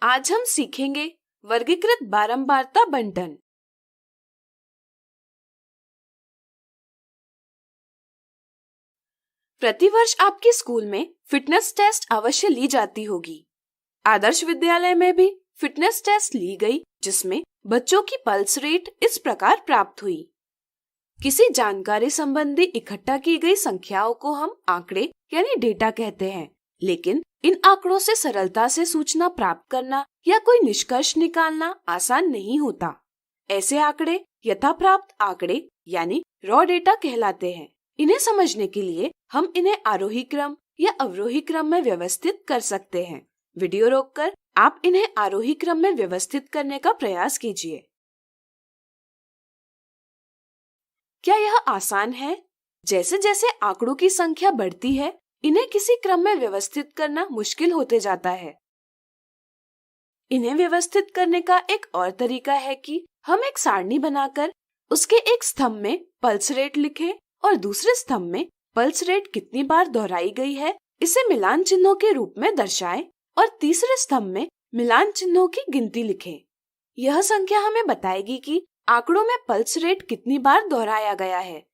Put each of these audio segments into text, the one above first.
आज हम सीखेंगे वर्गीकृत बारंबारता बंटन। प्रतिवर्ष आपके स्कूल में फिटनेस टेस्ट अवश्य ली जाती होगी। आदर्श विद्यालय में भी फिटनेस टेस्ट ली गई, जिसमें बच्चों की पल्स रेट इस प्रकार प्राप्त हुई। किसी जानकारी संबंधी इकट्ठा की गई संख्याओं को हम आंकड़े यानी डेटा कहते हैं, लेकिन इन आंकड़ों से सरलता से सूचना प्राप्त करना या कोई निष्कर्ष निकालना आसान नहीं होता। ऐसे आंकड़े यथाप्राप्त आंकड़े यानी रॉ डेटा कहलाते हैं। इन्हें समझने के लिए हम इन्हें आरोही क्रम या अवरोही क्रम में व्यवस्थित कर सकते हैं। वीडियो रोककर आप इन्हें आरोही क्रम में व्यवस्थित करने का प्रयास कीजिए। क्या यह आसान है? जैसे जैसे आंकड़ों की संख्या बढ़ती है, इन्हें किसी क्रम में व्यवस्थित करना मुश्किल होते जाता है। इन्हें व्यवस्थित करने का एक और तरीका है कि हम एक सारणी बनाकर उसके एक स्तंभ में पल्स रेट लिखें और दूसरे स्तंभ में पल्स रेट कितनी बार दोहराई गई है इसे मिलान चिन्हों के रूप में दर्शाएं और तीसरे स्तंभ में मिलान चिन्हों की गिनती लिखें। यह संख्या हमें बताएगी कि आंकड़ों में पल्स रेट कितनी बार दोहराया गया है।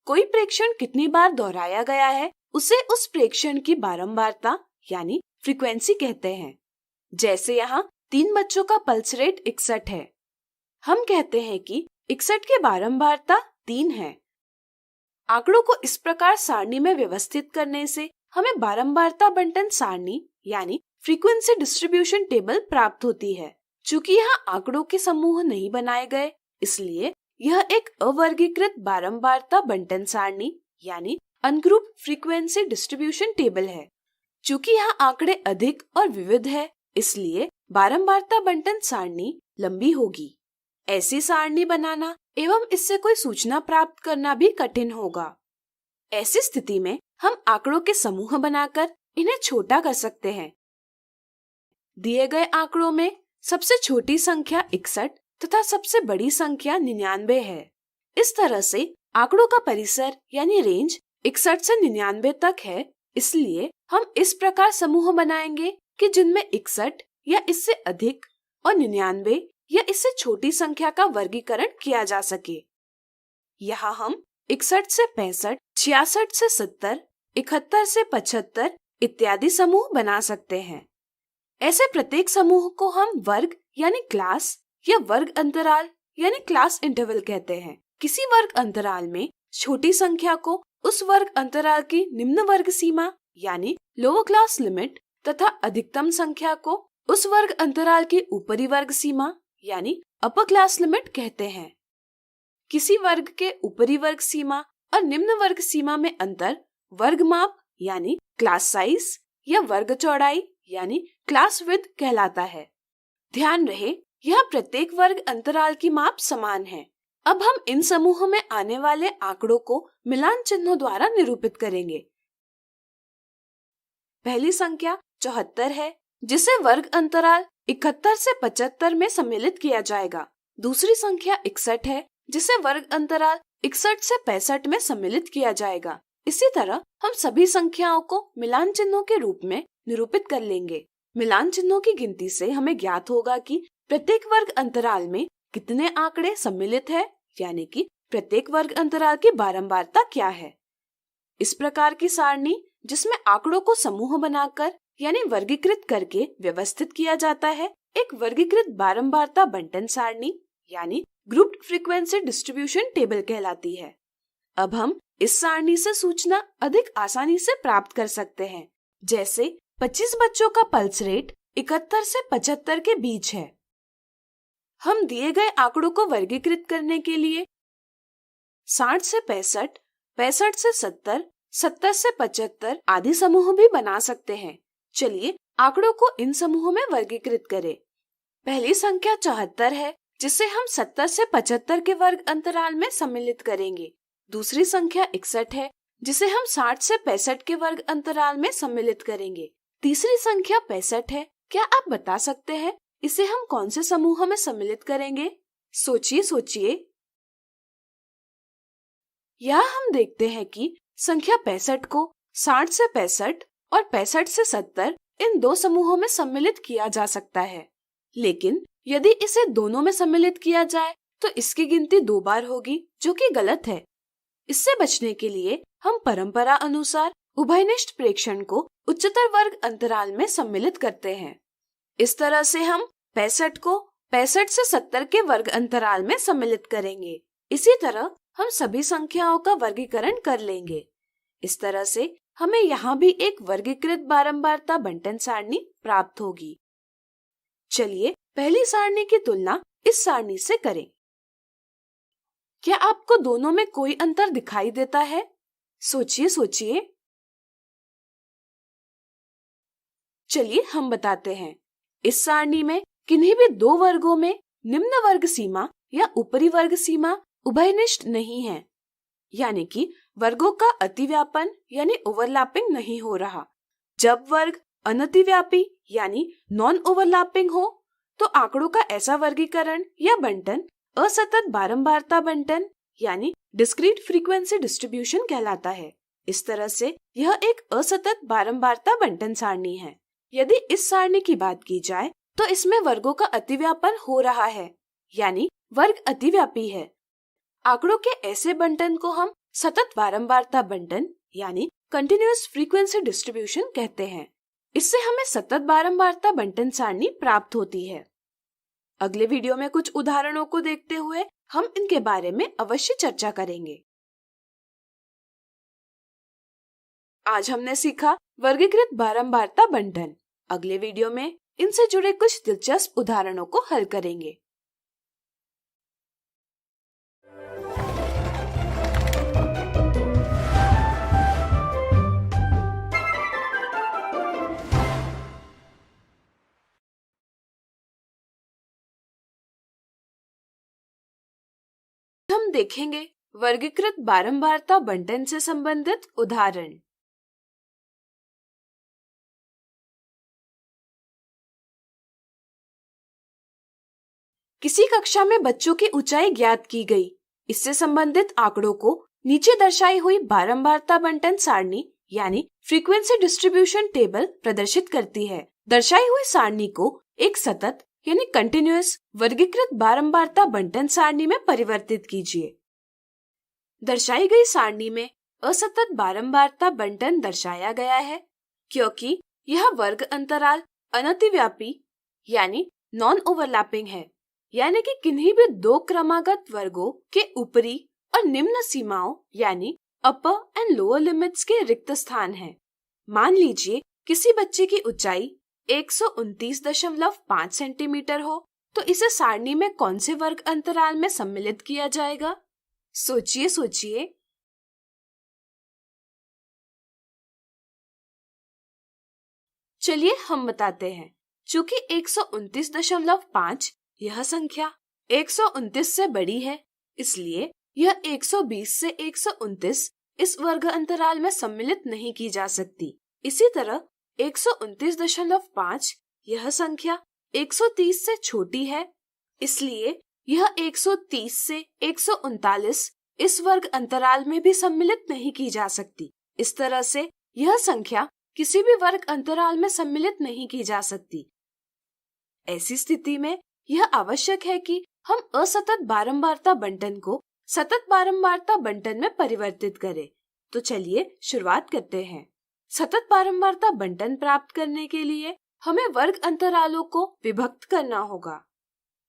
कोई प्रेक्षण कितनी बार दोहराया गया है उसे उस प्रेक्षण की बारंबारता यानी फ्रीक्वेंसी कहते हैं। जैसे यहाँ 3 बच्चों का पल्स रेट 61 है। हम कहते हैं कि 61 की बारंबारता 3 है। आंकड़ों को इस प्रकार सारणी में व्यवस्थित करने से हमें बारंबारता बंटन सारणी यानी फ्रीक्वेंसी डिस्ट्रीब्यूशन टेबल प्राप्त होती है। चूंकि यहाँ आंकड़ों के समूह नहीं बनाए गए, इसलिए यह एक अवर्गीकृत बारंबारता बंटन सारणी यानी अनग्रुप फ्रीक्वेंसी डिस्ट्रीब्यूशन टेबल है। चूंकि यहाँ आंकड़े अधिक और विविध है, इसलिए बारंबारता बंटन सारणी लंबी होगी। ऐसी सारणी बनाना एवं इससे कोई सूचना प्राप्त करना भी कठिन होगा। ऐसी स्थिति में हम आंकड़ों के समूह बनाकर इन्हें छोटा कर सकते हैं। दिए गए आंकड़ों में सबसे छोटी संख्या 61 तथा सबसे बड़ी संख्या 99 है। इस तरह से आंकड़ों का परिसर यानी रेंज 61 से 99 तक है। इसलिए हम इस प्रकार समूह बनाएंगे कि जिनमें 61 या इससे अधिक और 99 या इससे छोटी संख्या का वर्गीकरण किया जा सके। यहाँ हम 61 से 65, 66 से 70, 71 से 75 इत्यादि समूह बना सकते हैं। ऐसे प्रत्येक समूह को हम वर्ग यानी क्लास या वर्ग अंतराल यानी क्लास इंटरवल कहते हैं। किसी वर्ग अंतराल में छोटी संख्या को उस वर्ग अंतराल की निम्न वर्ग सीमा यानी लोअर क्लास लिमिट तथा अधिकतम संख्या को उस वर्ग अंतराल की ऊपरी वर्ग सीमा यानी अपर क्लास लिमिट कहते हैं। किसी वर्ग के ऊपरी वर्ग सीमा और निम्न वर्ग सीमा में अंतर वर्ग माप यानी क्लास साइज या वर्ग चौड़ाई यानी क्लास विड्थ कहलाता है। ध्यान रहे, यह प्रत्येक वर्ग अंतराल की माप समान है। अब हम इन समूह में आने वाले आंकड़ों को मिलान चिन्हों द्वारा निरूपित करेंगे। पहली संख्या 74 है, जिसे वर्ग अंतराल 71 से 75 में सम्मिलित किया जाएगा। दूसरी संख्या 61 है, जिसे वर्ग अंतराल 61 से 65 में सम्मिलित किया जाएगा। इसी तरह हम सभी संख्याओं को मिलान चिन्हों के रूप में निरूपित कर लेंगे। मिलान चिन्हों की गिनती से हमें ज्ञात होगा कि प्रत्येक वर्ग अंतराल में कितने आंकड़े सम्मिलित है, यानी कि प्रत्येक वर्ग अंतराल की बारंबारता क्या है। इस प्रकार की सारणी जिसमें आंकड़ों को समूह बनाकर यानी वर्गीकृत करके व्यवस्थित किया जाता है, एक वर्गीकृत बारंबारता बंटन सारणी यानी ग्रुप्ड फ्रीक्वेंसी डिस्ट्रीब्यूशन टेबल कहलाती है। अब हम इस सारणी से सूचना अधिक आसानी से प्राप्त कर सकते हैं। जैसे 25 बच्चों का पल्स रेट 71 से 75 के बीच है। हम दिए गए आंकड़ों को वर्गीकृत करने के लिए 60 से 65, 65 से 70, 70 से 75 आदि समूह भी बना सकते हैं। चलिए आंकड़ों को इन समूहों में वर्गीकृत करें। पहली संख्या 74 है, जिसे हम 70 से 75 के वर्ग अंतराल में सम्मिलित करेंगे। दूसरी संख्या 61 है, जिसे हम 60 से 65 के वर्ग अंतराल में सम्मिलित करेंगे। तीसरी संख्या 65 है। क्या आप बता सकते हैं इसे हम कौन से समूह में सम्मिलित करेंगे? सोचिए। यहाँ हम देखते हैं कि संख्या 65 को 60 से 65 और 65 से 70 इन दो समूहों में सम्मिलित किया जा सकता है। लेकिन यदि इसे दोनों में सम्मिलित किया जाए तो इसकी गिनती 2 बार होगी, जो कि गलत है। इससे बचने के लिए हम परंपरा अनुसार उभयनिष्ठ प्रेक्षण को उच्चतर वर्ग अंतराल में सम्मिलित करते हैं। इस तरह से हम 65 को 65 से 70 के वर्ग अंतराल में सम्मिलित करेंगे। इसी तरह हम सभी संख्याओं का वर्गीकरण कर लेंगे। इस तरह से हमें यहाँ भी एक वर्गीकृत बारंबारता बंटन सारणी प्राप्त होगी। चलिए पहली सारणी की तुलना इस सारणी से करें। क्या आपको दोनों में कोई अंतर दिखाई देता है? सोचिए सोचिए। चलिए हम बताते हैं। इस सारणी में किन्हीं भी 2 वर्गों में निम्न वर्ग सीमा या ऊपरी वर्ग सीमा उभयनिष्ठ नहीं है, यानी कि वर्गों का अतिव्यापन यानी ओवरलैपिंग नहीं हो रहा। जब वर्ग अनतिव्यापी यानी नॉन ओवरलैपिंग हो तो आंकड़ों का ऐसा वर्गीकरण या बंटन असतत बारंबारता बंटन यानी डिस्क्रीट फ्रीक्वेंसी डिस्ट्रीब्यूशन कहलाता है। इस तरह से यह एक असतत बारंबारता बंटन सारणी है। यदि इस सारणी की बात की जाए तो इसमें वर्गों का अतिव्यापन हो रहा है, यानी वर्ग अतिव्यापी है। आंकड़ों के ऐसे बंटन को हम सतत बारंबारता बंटन यानी कंटिन्यूअस फ्रीक्वेंसी डिस्ट्रीब्यूशन कहते हैं। इससे हमें सतत बारंबारता बंटन सारणी प्राप्त होती है। अगले वीडियो में कुछ उदाहरणों को देखते हुए हम इनके बारे में अवश्य चर्चा करेंगे। आज हमने सीखा वर्गीकृत बारंबारता बंटन। अगले वीडियो में इनसे जुड़े कुछ दिलचस्प उदाहरणों को हल करेंगे। हम देखेंगे वर्गीकृत बारंबारता बंटन से संबंधित उदाहरण। किसी कक्षा में बच्चों की ऊंचाई ज्ञात की गई। इससे संबंधित आंकड़ों को नीचे दर्शाई हुई बारंबारता बंटन सारणी यानी फ्रीक्वेंसी डिस्ट्रीब्यूशन टेबल प्रदर्शित करती है। दर्शाई हुई सारणी को एक सतत यानी कंटिन्यूअस वर्गीकृत बारंबारता बंटन सारणी में परिवर्तित कीजिए। दर्शाई गई सारणी में असतत बारंबारता बंटन दर्शाया गया है क्योंकि यह वर्ग अंतराल अनतिव्यापी यानी नॉन ओवरलैपिंग है, यानी कि किन्हीं भी 2 क्रमागत वर्गों के ऊपरी और निम्न सीमाओं यानी अपर एंड लोअर लिमिट्स के रिक्त स्थान है। मान लीजिए किसी बच्चे की ऊंचाई 129.5 सेंटीमीटर हो तो इसे सारणी में कौन से वर्ग अंतराल में सम्मिलित किया जाएगा? सोचिए सोचिए। चलिए हम बताते हैं। चूंकि 129.5 यह संख्या 129 से बड़ी है, इसलिए यह 120 से 129 इस वर्ग अंतराल में सम्मिलित नहीं की जा सकती। इसी तरह 129.5 यह संख्या 130 से छोटी है, इसलिए यह 130 से 139 इस वर्ग अंतराल में भी सम्मिलित नहीं की जा सकती। इस तरह से यह संख्या किसी भी वर्ग अंतराल में सम्मिलित नहीं की जा सकती। ऐसी स्थिति में यह आवश्यक है कि हम असतत बारंबारता बंटन को सतत बारंबारता बंटन में परिवर्तित करें। तो चलिए शुरुआत करते हैं। सतत बारंबारता बंटन प्राप्त करने के लिए हमें वर्ग अंतरालों को विभक्त करना होगा।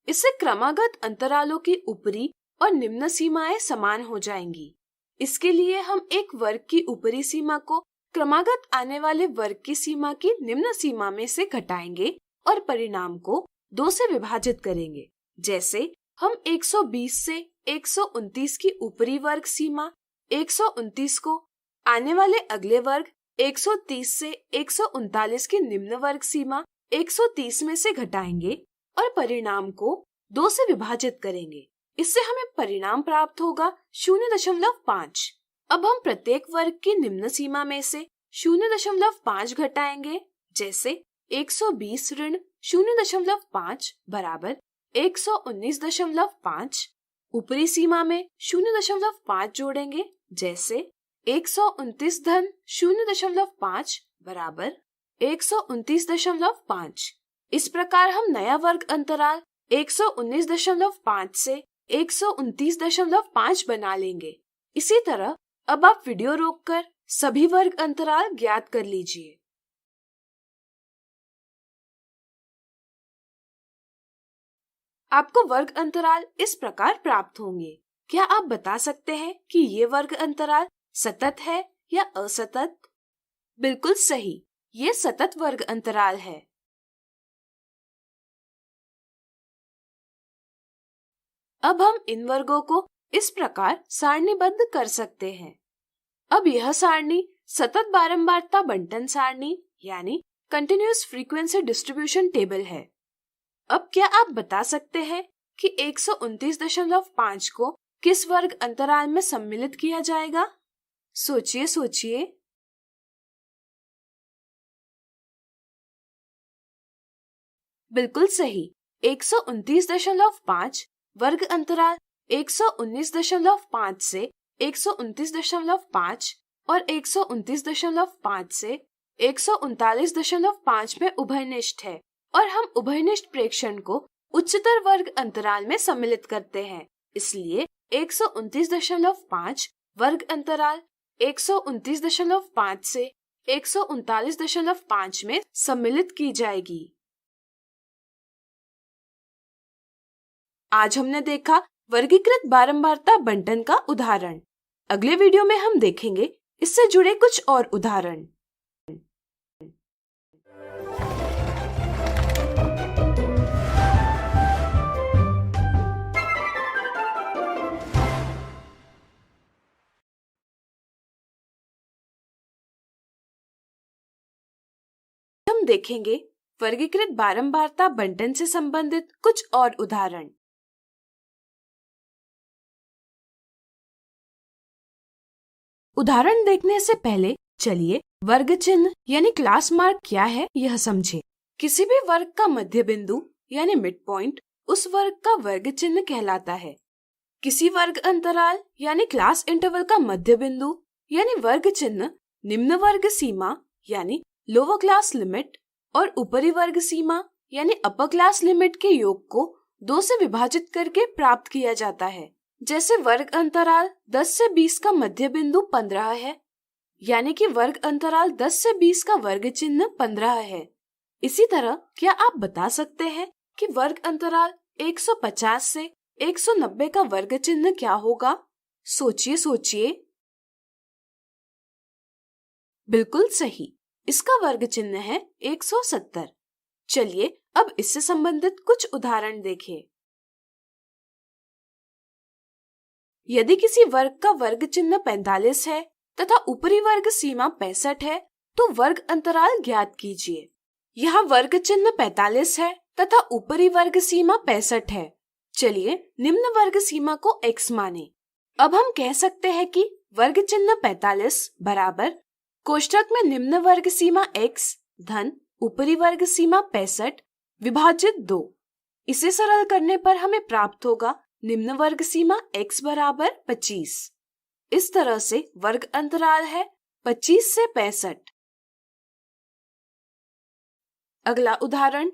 इससे क्रमागत अंतरालों की ऊपरी और निम्न सीमाएं समान हो जाएंगी। इसके लिए हम एक वर्ग की ऊपरी सीमा को क्रमागत आने वाले वर्ग की सीमा की निम्न सीमा में से घटाएंगे और परिणाम को 2 से विभाजित करेंगे। जैसे हम 120 से 129 की ऊपरी वर्ग सीमा 129 को आने वाले अगले वर्ग 130 से 139 की निम्न वर्ग सीमा 130 में से घटाएंगे और परिणाम को 2 से विभाजित करेंगे। इससे हमें परिणाम प्राप्त होगा 0.5। अब हम प्रत्येक वर्ग की निम्न सीमा में से 0.5 घटाएंगे। जैसे 120 ऋण 0.5 बराबर 119.5। ऊपरी सीमा में 0.5 जोड़ेंगे। जैसे 129 धन 0.5 बराबर 129.5। इस प्रकार हम नया वर्ग अंतराल 119.5 से 129.5 बना लेंगे। इसी तरह अब आप वीडियो रोककर सभी वर्ग अंतराल ज्ञात कर लीजिए। आपको वर्ग अंतराल इस प्रकार प्राप्त होंगे। क्या आप बता सकते हैं कि ये वर्ग अंतराल सतत है या असतत? बिल्कुल सही, ये सतत वर्ग अंतराल है। अब हम इन वर्गों को इस प्रकार सारणीबद्ध कर सकते हैं। अब यह सारणी सतत बारंबारता बंटन सारणी यानी कंटिन्यूअस फ्रीक्वेंसी डिस्ट्रीब्यूशन टेबल है। अब क्या आप बता सकते हैं कि 129.5 को किस वर्ग अंतराल में सम्मिलित किया जाएगा? सोचिए सोचिए। बिल्कुल सही, 129.5 वर्ग अंतराल 119.5 से 129.5 और 129.5 से 139.5 में उभयनिष्ठ है और हम उभयनिष्ठ प्रेक्षण को उच्चतर वर्ग अंतराल में सम्मिलित करते हैं। इसलिए 129.5 वर्ग अंतराल 129.5 से 139.5 में सम्मिलित की जाएगी। आज हमने देखा वर्गीकृत बारंबारता बंटन का उदाहरण। अगले वीडियो में हम देखेंगे इससे जुड़े कुछ और उदाहरण। हम देखेंगे वर्गीकृत बारंबारता बंटन से संबंधित कुछ और उदाहरण। उदाहरण देखने से पहले चलिए वर्ग चिन्ह यानी क्लास मार्क क्या है यह समझें। किसी भी वर्ग का मध्य बिंदु यानी मिड पॉइंट उस वर्ग का वर्ग चिन्ह कहलाता है। किसी वर्ग अंतराल यानी क्लास इंटरवल का मध्य बिंदु यानी वर्ग चिन्ह निम्न वर्ग सीमा यानी लोअर क्लास लिमिट और ऊपरी वर्ग सीमा यानी अपर क्लास लिमिट के योग को 2 से विभाजित करके प्राप्त किया जाता है। जैसे वर्ग अंतराल 10 से 20 का मध्य बिंदु 15 है, यानी कि वर्ग अंतराल 10 से 20 का वर्ग चिन्ह 15 है। इसी तरह क्या आप बता सकते हैं कि वर्ग अंतराल 150 से 190 का वर्ग चिन्ह क्या होगा? सोचिए सोचिए। बिल्कुल सही, इसका वर्ग चिन्ह है 170। चलिए अब इससे संबंधित कुछ उदाहरण देखें। यदि किसी वर्ग का वर्ग चिन्ह 45 है तथा ऊपरी वर्ग सीमा 65 है तो वर्ग अंतराल ज्ञात कीजिए। यहाँ वर्ग चिन्ह 45 है तथा ऊपरी वर्ग सीमा 65 है। चलिए निम्न वर्ग सीमा को x माने। अब हम कह सकते हैं कि वर्ग चिन्ह 45 बराबर कोष्ठक में निम्न वर्ग सीमा x धन ऊपरी वर्ग सीमा 65 विभाजित 2। इसे सरल करने पर हमें प्राप्त होगा निम्न वर्ग सीमा x बराबर 25। इस तरह से वर्ग अंतराल है 25 से 65। अगला उदाहरण,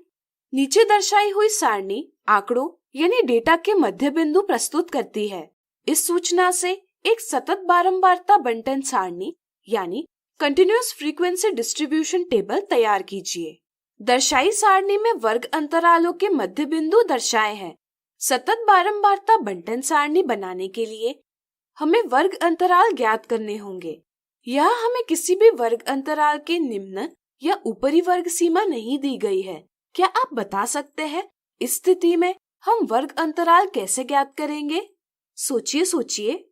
नीचे दर्शाई हुई सारणी आंकड़ों यानी डेटा के मध्य बिंदु प्रस्तुत करती है। इस सूचना से एक सतत बारंबारता बंटन सारणी यानी कंटिन्यूअस फ्रीक्वेंसी डिस्ट्रीब्यूशन टेबल तैयार कीजिए। दर्शाई सारणी में वर्ग अंतरालों के मध्य बिंदु दर्शाए हैं। सतत बारंबारता बंटन सारणी बनाने के लिए हमें वर्ग अंतराल ज्ञात करने होंगे। यह हमें किसी भी वर्ग अंतराल के निम्न या ऊपरी वर्ग सीमा नहीं दी गई है। क्या आप बता सकते हैं इस स्थिति में हम वर्ग अंतराल कैसे ज्ञात करेंगे? सोचिए सोचिए।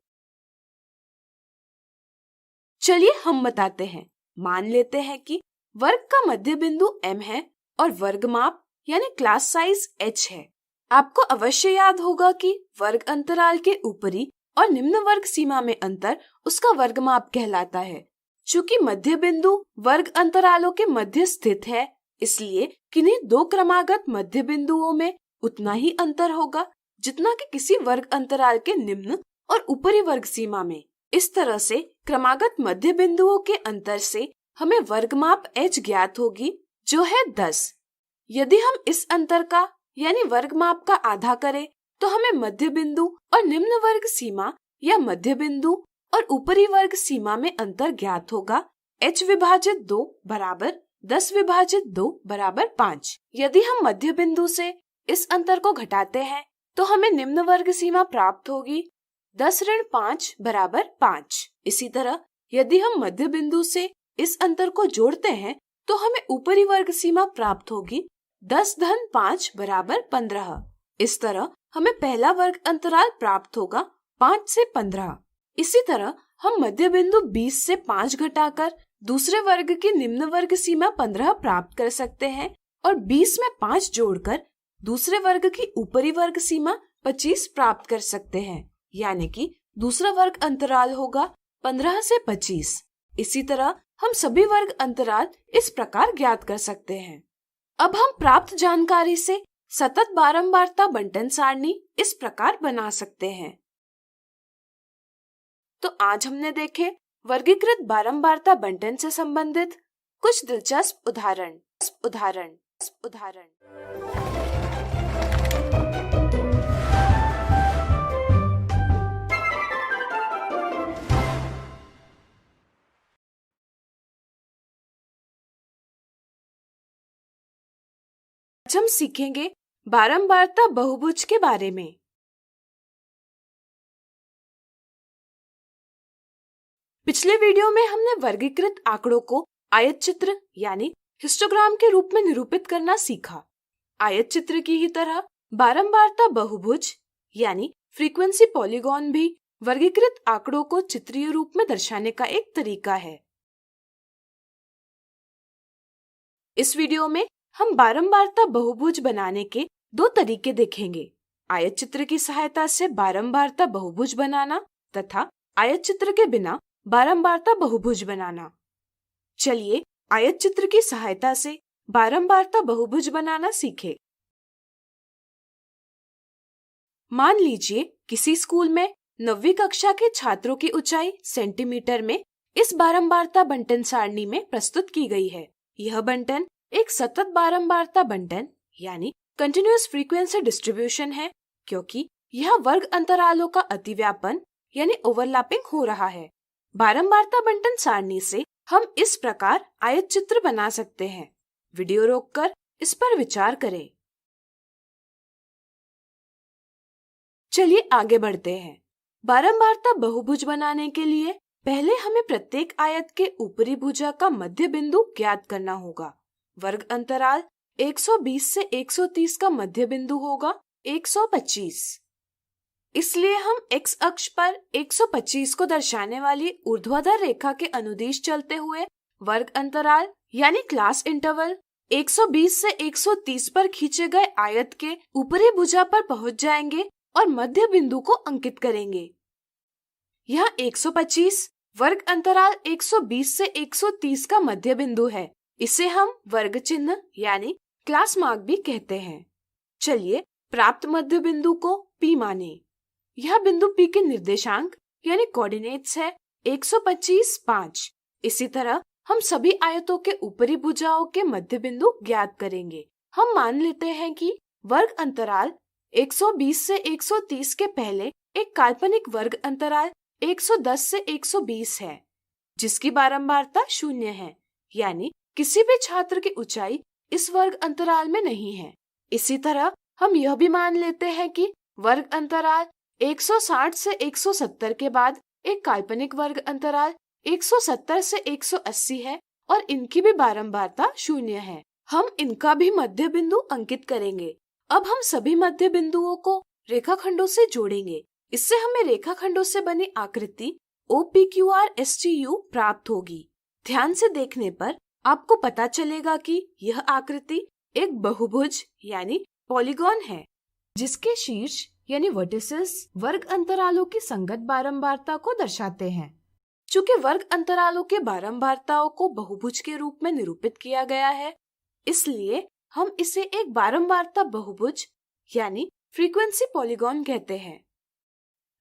चलिए हम बताते हैं। मान लेते हैं कि वर्ग का मध्य बिंदु m है और वर्ग माप यानी क्लास साइज h है। आपको अवश्य याद होगा कि वर्ग अंतराल के ऊपरी और निम्न वर्ग सीमा में अंतर उसका वर्ग माप कहलाता है। चूंकि मध्य बिंदु वर्ग अंतरालों के मध्य स्थित है, इसलिए किन्हीं 2 क्रमागत मध्य बिंदुओं में उतना ही अंतर होगा जितना कि किसी वर्ग अंतराल के निम्न और ऊपरी वर्ग सीमा में। इस तरह से क्रमागत मध्य बिंदुओं के अंतर से हमें वर्गमाप h ज्ञात होगी जो है 10। यदि हम इस अंतर का यानी वर्ग माप का आधा करें तो हमें मध्य बिंदु और निम्न वर्ग सीमा या मध्य बिंदु और ऊपरी वर्ग सीमा में अंतर ज्ञात होगा। h विभाजित 2 बराबर 10 विभाजित 2 बराबर 5। यदि हम मध्य बिंदु से इस अंतर को घटाते हैं तो हमें निम्न वर्ग सीमा प्राप्त होगी 10 ऋण 5 बराबर 5। इसी तरह यदि हम मध्य बिंदु से इस अंतर को जोड़ते हैं तो हमें ऊपरी वर्ग सीमा प्राप्त होगी 10 धन 5 बराबर 15। इस तरह हमें पहला वर्ग अंतराल प्राप्त होगा 5 से 15। इसी तरह हम मध्य बिंदु 20 से 5 घटाकर दूसरे वर्ग की निम्न वर्ग सीमा 15 प्राप्त कर सकते हैं और 20 में 5 जोड़कर दूसरे वर्ग की ऊपरी वर्ग सीमा 25 प्राप्त कर सकते हैं, यानी कि दूसरा वर्ग अंतराल होगा 15 से 25। इसी तरह हम सभी वर्ग अंतराल इस प्रकार ज्ञात कर सकते हैं। अब हम प्राप्त जानकारी से सतत बारंबारता बंटन सारणी इस प्रकार बना सकते हैं। तो आज हमने देखे वर्गीकृत बारंबारता बंटन से संबंधित कुछ दिलचस्प उदाहरण। आज हम सीखेंगे बारंबारता बहुभुज के बारे में। पिछले वीडियो में हमने वर्गीकृत आंकड़ों को आयत चित्र यानी हिस्टोग्राम के रूप में निरूपित करना सीखा। आयत चित्र की ही तरह बारंबारता बहुभुज यानी फ्रीक्वेंसी पॉलीगॉन भी वर्गीकृत आंकड़ों को चित्रीय रूप में दर्शाने का एक तरीका है। इस वीडियो में हम बारंबारता बहुभुज बनाने के दो तरीके देखेंगे, आयत चित्र की सहायता से बारंबारता बहुभुज बनाना तथा आयत चित्र के बिना बारंबारता बहुभुज बनाना। चलिए आयत चित्र की सहायता से बारंबारता बहुभुज बनाना सीखें। मान लीजिए किसी स्कूल में 9वीं कक्षा के छात्रों की ऊंचाई सेंटीमीटर में इस बारंबारता बंटन सारणी में प्रस्तुत की गई है। यह बंटन एक सतत बारंबारता बंटन यानी कंटिन्यूअस फ्रीक्वेंसी डिस्ट्रीब्यूशन है, क्योंकि यह वर्ग अंतरालों का अतिव्यापन यानी ओवरलैपिंग हो रहा है। बारंबारता बंटन सारणी से हम इस प्रकार आयत चित्र बना सकते हैं। वीडियो रोककर इस पर विचार करें। चलिए आगे बढ़ते हैं। बारंबारता बहुभुज बनाने के लिए पहले हमें प्रत्येक आयत के ऊपरी भुजा का मध्य बिंदु ज्ञात करना होगा। वर्ग अंतराल 120 से 130 का मध्य बिंदु होगा 125। इसलिए हम x अक्ष पर 125 को दर्शाने वाली ऊर्ध्वाधर रेखा के अनुदिश चलते हुए वर्ग अंतराल यानी क्लास इंटरवल 120 से 130 पर खींचे गए आयत के ऊपरी भुजा पर पहुंच जाएंगे और मध्य बिंदु को अंकित करेंगे। यह 125 वर्ग अंतराल 120 से 130 का मध्य बिंदु है। इसे हम वर्ग चिन्ह यानी क्लास मार्क भी कहते हैं। चलिए प्राप्त मध्य बिंदु को P माने। यह बिंदु P के निर्देशांक यानी कोऑर्डिनेट्स है 125, 5। इसी तरह हम सभी आयतों के ऊपरी भुजाओं के मध्य बिंदु ज्ञात करेंगे। हम मान लेते हैं कि वर्ग अंतराल 120 से 130 के पहले एक काल्पनिक वर्ग अंतराल 110 से 120 है, जिसकी बारंबारता 0 है, यानी किसी भी छात्र की ऊंचाई इस वर्ग अंतराल में नहीं है। इसी तरह हम यह भी मान लेते हैं कि वर्ग अंतराल 160 से 170 के बाद एक काल्पनिक वर्ग अंतराल 170 से 180 है और इनकी भी बारंबारता 0 है। हम इनका भी मध्य बिंदु अंकित करेंगे। अब हम सभी मध्य बिंदुओं को रेखाखंडों से जोड़ेंगे। इससे हमें रेखाखंडों से बनी आकृति OPQRSTU प्राप्त होगी। ध्यान से देखने पर आपको पता चलेगा कि यह आकृति एक बहुभुज यानी पॉलीगॉन है, जिसके शीर्ष यानी वर्टिसेस वर्ग अंतरालों की संगत बारंबारता को दर्शाते हैं। चूंकि वर्ग अंतरालों के बारंबारताओं को बहुभुज के रूप में निरूपित किया गया है, इसलिए हम इसे एक बारंबारता बहुभुज यानी फ्रीक्वेंसी पॉलीगॉन कहते हैं।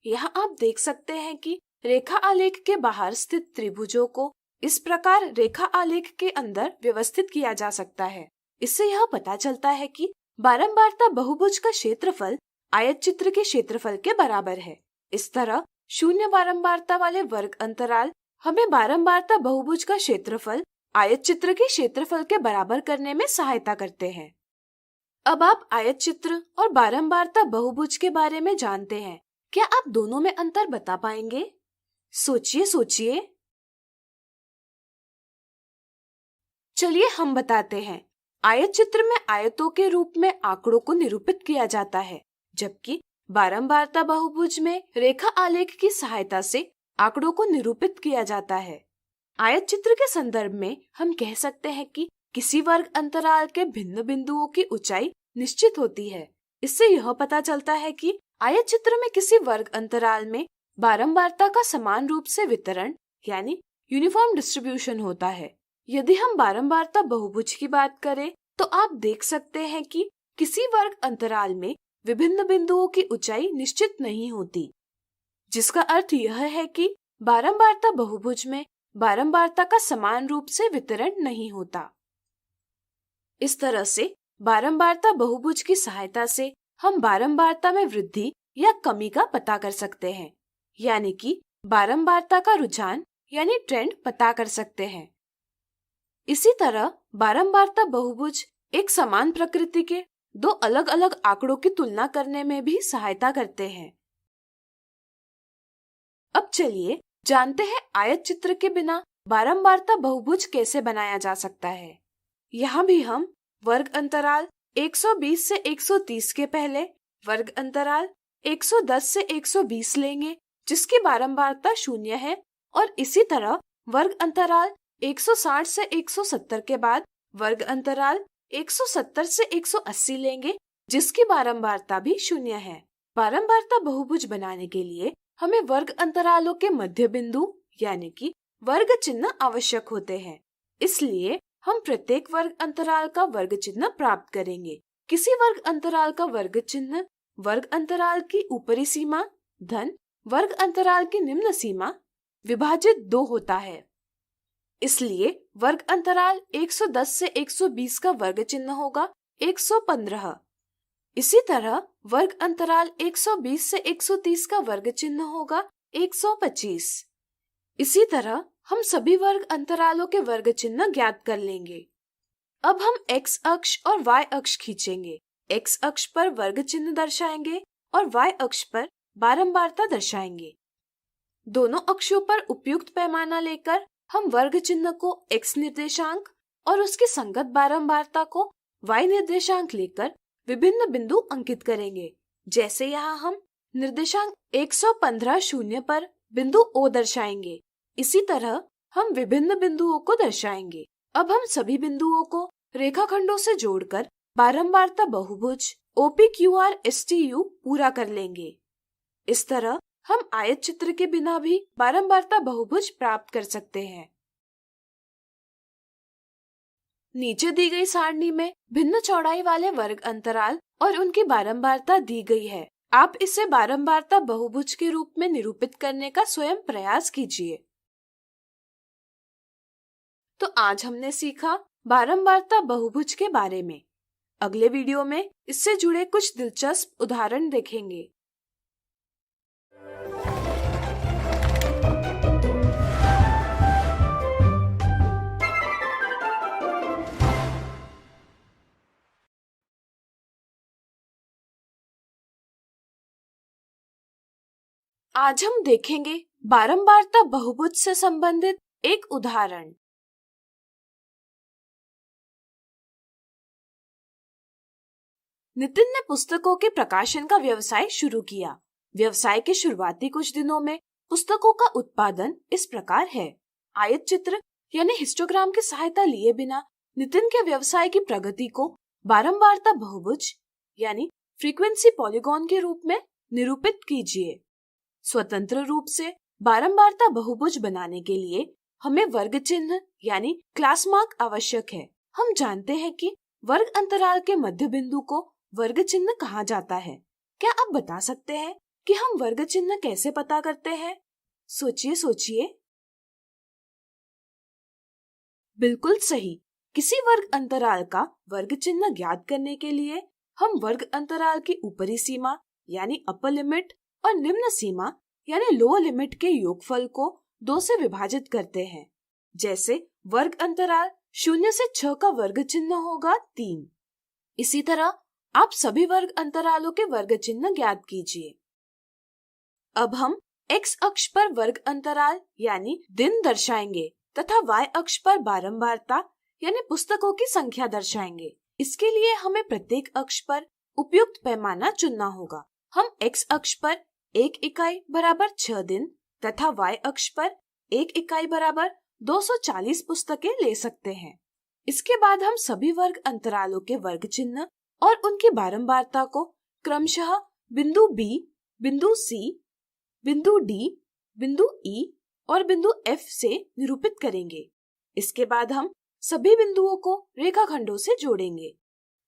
यहाँ आप देख सकते हैं कि रेखा आलेख के बाहर स्थित त्रिभुजों को इस प्रकार रेखा आलेख के अंदर व्यवस्थित किया जा सकता है। इससे यह पता चलता है कि बारंबारता बहुभुज का क्षेत्रफल आयत चित्र के क्षेत्रफल के बराबर है। इस तरह शून्य बारंबारता वाले वर्ग अंतराल हमें बारंबारता बहुभुज का क्षेत्रफल आयत चित्र के क्षेत्रफल के बराबर करने में सहायता करते हैं। अब आप आयत चित्र और बारंबारता बहुभुज के बारे में जानते हैं। क्या आप दोनों में अंतर बता पाएंगे? सोचिए। चलिए हम बताते हैं। आयत चित्र में आयतों के रूप में आंकड़ों को निरूपित किया जाता है, जबकि बारंबारता बहुभुज में रेखा आलेख की सहायता से आंकड़ों को निरूपित किया जाता है। आयत चित्र के संदर्भ में हम कह सकते हैं कि किसी वर्ग अंतराल के भिन्न बिंदुओं की ऊंचाई निश्चित होती है। इससे यह पता चलता है कि आयत चित्र में किसी वर्ग अंतराल में बारंबारता का समान रूप से वितरण यानी यूनिफॉर्म डिस्ट्रीब्यूशन होता है। यदि हम बारंबारता बहुभुज की बात करें तो आप देख सकते हैं कि किसी वर्ग अंतराल में विभिन्न बिंदुओं की ऊंचाई निश्चित नहीं होती, जिसका अर्थ यह है कि बारंबारता बहुभुज में बारंबारता का समान रूप से वितरण नहीं होता। इस तरह से बारंबारता बहुभुज की सहायता से हम बारंबारता में वृद्धि या कमी का पता कर सकते हैं, यानी कि बारंबारता का रुझान यानी ट्रेंड पता कर सकते हैं। इसी तरह बारंबारता बहुभुज एक समान प्रकृति के दो अलग अलग आंकड़ों की तुलना करने में भी सहायता करते हैं। अब चलिए जानते हैं आयत चित्र के बिना बारंबारता बहुभुज कैसे बनाया जा सकता है। यहाँ भी हम वर्ग अंतराल 120 से 130 के पहले वर्ग अंतराल 110 से 120 लेंगे, जिसकी बारंबारता 0 है, और इसी तरह वर्ग अंतराल 160 से 170 के बाद वर्ग अंतराल 170 से 180 लेंगे, जिसकी बारंबारता भी 0 है। बारंबारता बहुभुज बनाने के लिए हमें वर्ग अंतरालों के मध्य बिंदु यानी कि वर्ग चिन्ह आवश्यक होते हैं। इसलिए हम प्रत्येक वर्ग अंतराल का वर्ग चिन्ह प्राप्त करेंगे। किसी वर्ग अंतराल का वर्ग चिन्ह वर्ग अंतराल की ऊपरी सीमा धन वर्ग अंतराल की निम्न सीमा विभाजित 2 होता है। इसलिए वर्ग अंतराल 110 से 120 का वर्ग चिन्ह होगा 115। इसी तरह वर्ग अंतराल 120 से 130 का वर्ग चिन्ह होगा 125। इसी तरह हम सभी वर्ग अंतरालों के वर्ग चिन्ह ज्ञात कर लेंगे। अब हम x अक्ष और y अक्ष खींचेंगे। x अक्ष पर वर्ग चिन्ह दर्शाएंगे और y अक्ष पर बारंबारता दर्शाएंगे। दोनों अक्षों पर उपयुक्त पैमाना लेकर हम वर्ग चिन्ह को x निर्देशांक और उसकी संगत बारंबारता को y निर्देशांक लेकर विभिन्न बिंदु अंकित करेंगे। जैसे यहाँ हम निर्देशांक 115 शून्य पर बिंदु O दर्शाएंगे, इसी तरह हम विभिन्न बिंदुओं को दर्शाएंगे। अब हम सभी बिंदुओं को रेखाखंडों से जोड़कर बारंबारता बहुभुज OPQRSTU पूरा कर लेंगे। इस तरह हम आयत चित्र के बिना भी बारंबारता बहुभुज प्राप्त कर सकते हैं। नीचे दी गई सारणी में भिन्न चौड़ाई वाले वर्ग अंतराल और उनकी बारंबारता दी गई है। आप इसे बारंबारता बहुभुज के रूप में निरूपित करने का स्वयं प्रयास कीजिए। तो आज हमने सीखा बारंबारता बहुभुज के बारे में। अगले वीडियो में इससे जुड़े कुछ दिलचस्प उदाहरण देखेंगे। आज हम देखेंगे बारंबारता बहुभुज से संबंधित एक उदाहरण। नितिन ने पुस्तकों के प्रकाशन का व्यवसाय शुरू किया। व्यवसाय के शुरुआती कुछ दिनों में पुस्तकों का उत्पादन इस प्रकार है। आयत चित्र यानी हिस्टोग्राम की सहायता लिए बिना नितिन के व्यवसाय की प्रगति को बारंबारता बहुभुज यानी फ्रीक्वेंसी पॉलीगॉन के रूप में निरूपित कीजिए। स्वतंत्र रूप से बारंबारता बहुभुज बनाने के लिए हमें वर्ग चिन्ह यानी क्लास मार्क आवश्यक है। हम जानते हैं कि वर्ग अंतराल के मध्य बिंदु को वर्ग चिन्ह कहा जाता है। क्या आप बता सकते हैं कि हम वर्ग चिन्ह कैसे पता करते हैं? सोचिए। बिल्कुल सही। किसी वर्ग अंतराल का वर्ग चिन्ह ज्ञात करने के लिए हम वर्ग अंतराल की ऊपरी सीमा यानी अपर लिमिट और निम्न सीमा यानी लोअर लिमिट के योगफल को 2 से विभाजित करते हैं। जैसे वर्ग अंतराल 0 से 6 का वर्ग चिन्ह होगा 3। इसी तरह आप सभी वर्ग अंतरालों के वर्ग चिन्ह ज्ञात कीजिए। अब हम x अक्ष पर वर्ग अंतराल यानी दिन दर्शाएंगे तथा y अक्ष पर बारंबारता यानी पुस्तकों की संख्या दर्शाएंगे। इसके लिए हमें प्रत्येक अक्ष पर उपयुक्त पैमाना चुनना होगा। हम x अक्ष पर 1 इकाई बराबर 6 दिन तथा y अक्ष पर 1 इकाई बराबर 240 पुस्तकें ले सकते हैं। इसके बाद हम सभी वर्ग अंतरालों के वर्ग चिन्ह और उनकी बारंबारता को क्रमशः बिंदु B, बिंदु C, बिंदु D, बिंदु E और बिंदु F से निरूपित करेंगे। इसके बाद हम सभी बिंदुओं को रेखाखंडों से जोड़ेंगे।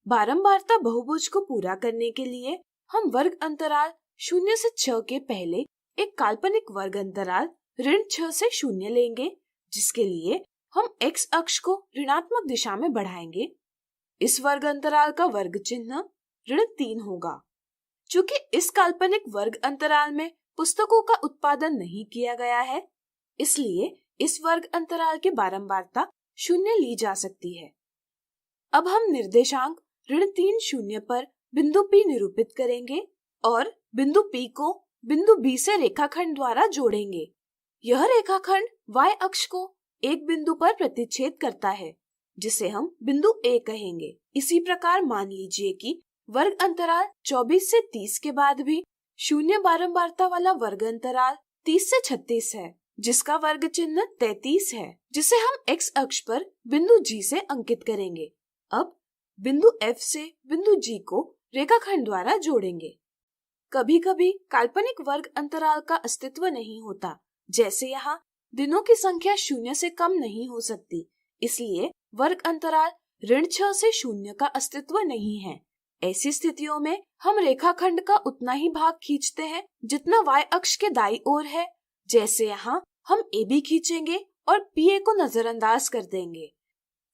बारंबारता बहुभुज को पूरा करने के लिए हम वर्ग अंतराल 0 से 6 के पहले एक काल्पनिक वर्ग अंतराल ऋण 6 से 0 लेंगे, जिसके लिए हम x अक्ष को ऋणात्मक दिशा में बढ़ाएंगे। इस वर्ग अंतराल का वर्ग चिन्ह ऋण 3 होगा। चूंकि इस काल्पनिक वर्ग अंतराल में पुस्तकों का उत्पादन नहीं किया गया है, इसलिए इस वर्ग अंतराल की बारंबारता 0 ली जा सकती है। अब हम निर्देशांक ऋण 3 0 पर बिंदु P निरूपित करेंगे और बिंदु P को बिंदु B से रेखाखंड द्वारा जोड़ेंगे। यह रेखाखंड y अक्ष को एक बिंदु पर प्रतिच्छेद करता है, जिसे हम बिंदु A कहेंगे। इसी प्रकार मान लीजिए कि वर्ग अंतराल 24 से 30 के बाद भी 0 बारंबारता वाला वर्ग अंतराल 30 से 36 है, जिसका वर्ग चिन्ह 33 है, जिसे हम x अक्ष पर बिंदु G से अंकित करेंगे। अब बिंदु F से बिंदु G को रेखाखंड द्वारा जोड़ेंगे। कभी कभी काल्पनिक वर्ग अंतराल का अस्तित्व नहीं होता, जैसे यहाँ दिनों की संख्या 0 से कम नहीं हो सकती, इसलिए वर्ग अंतराल ऋण 6 से 0 का अस्तित्व नहीं है। ऐसी स्थितियों में हम रेखाखंड का उतना ही भाग खींचते हैं जितना y अक्ष के दाईं ओर है। जैसे यहाँ हम AB खींचेंगे और PA को नजरअंदाज कर देंगे।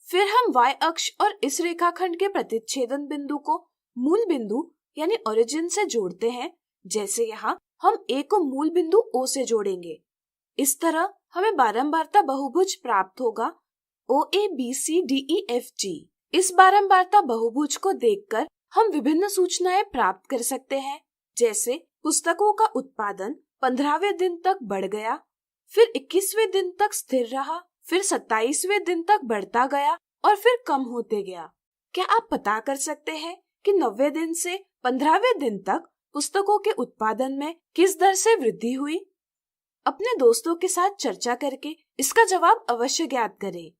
फिर हम y अक्ष और इस रेखाखंड के प्रतिच्छेदन बिंदु को मूल बिंदु यानी ओरिजिन से जोड़ते हैं। जैसे यहाँ हम A को मूल बिंदु O से जोड़ेंगे। इस तरह हमें बारंबारता बहुभुज प्राप्त होगा OABCDEFG। इस बारंबारता बहुभुज को देखकर हम विभिन्न सूचनाएं प्राप्त कर सकते हैं, जैसे पुस्तकों का उत्पादन 15वें दिन तक बढ़ गया, फिर 21वें दिन तक स्थिर रहा, फिर 27वें दिन तक बढ़ता गया और फिर कम होते गया। क्या आप पता कर सकते हैं कि 90वें दिन से 15वें दिन तक पुस्तकों के उत्पादन में किस दर से वृद्धि हुई? अपने दोस्तों के साथ चर्चा करके इसका जवाब अवश्य ज्ञात करें।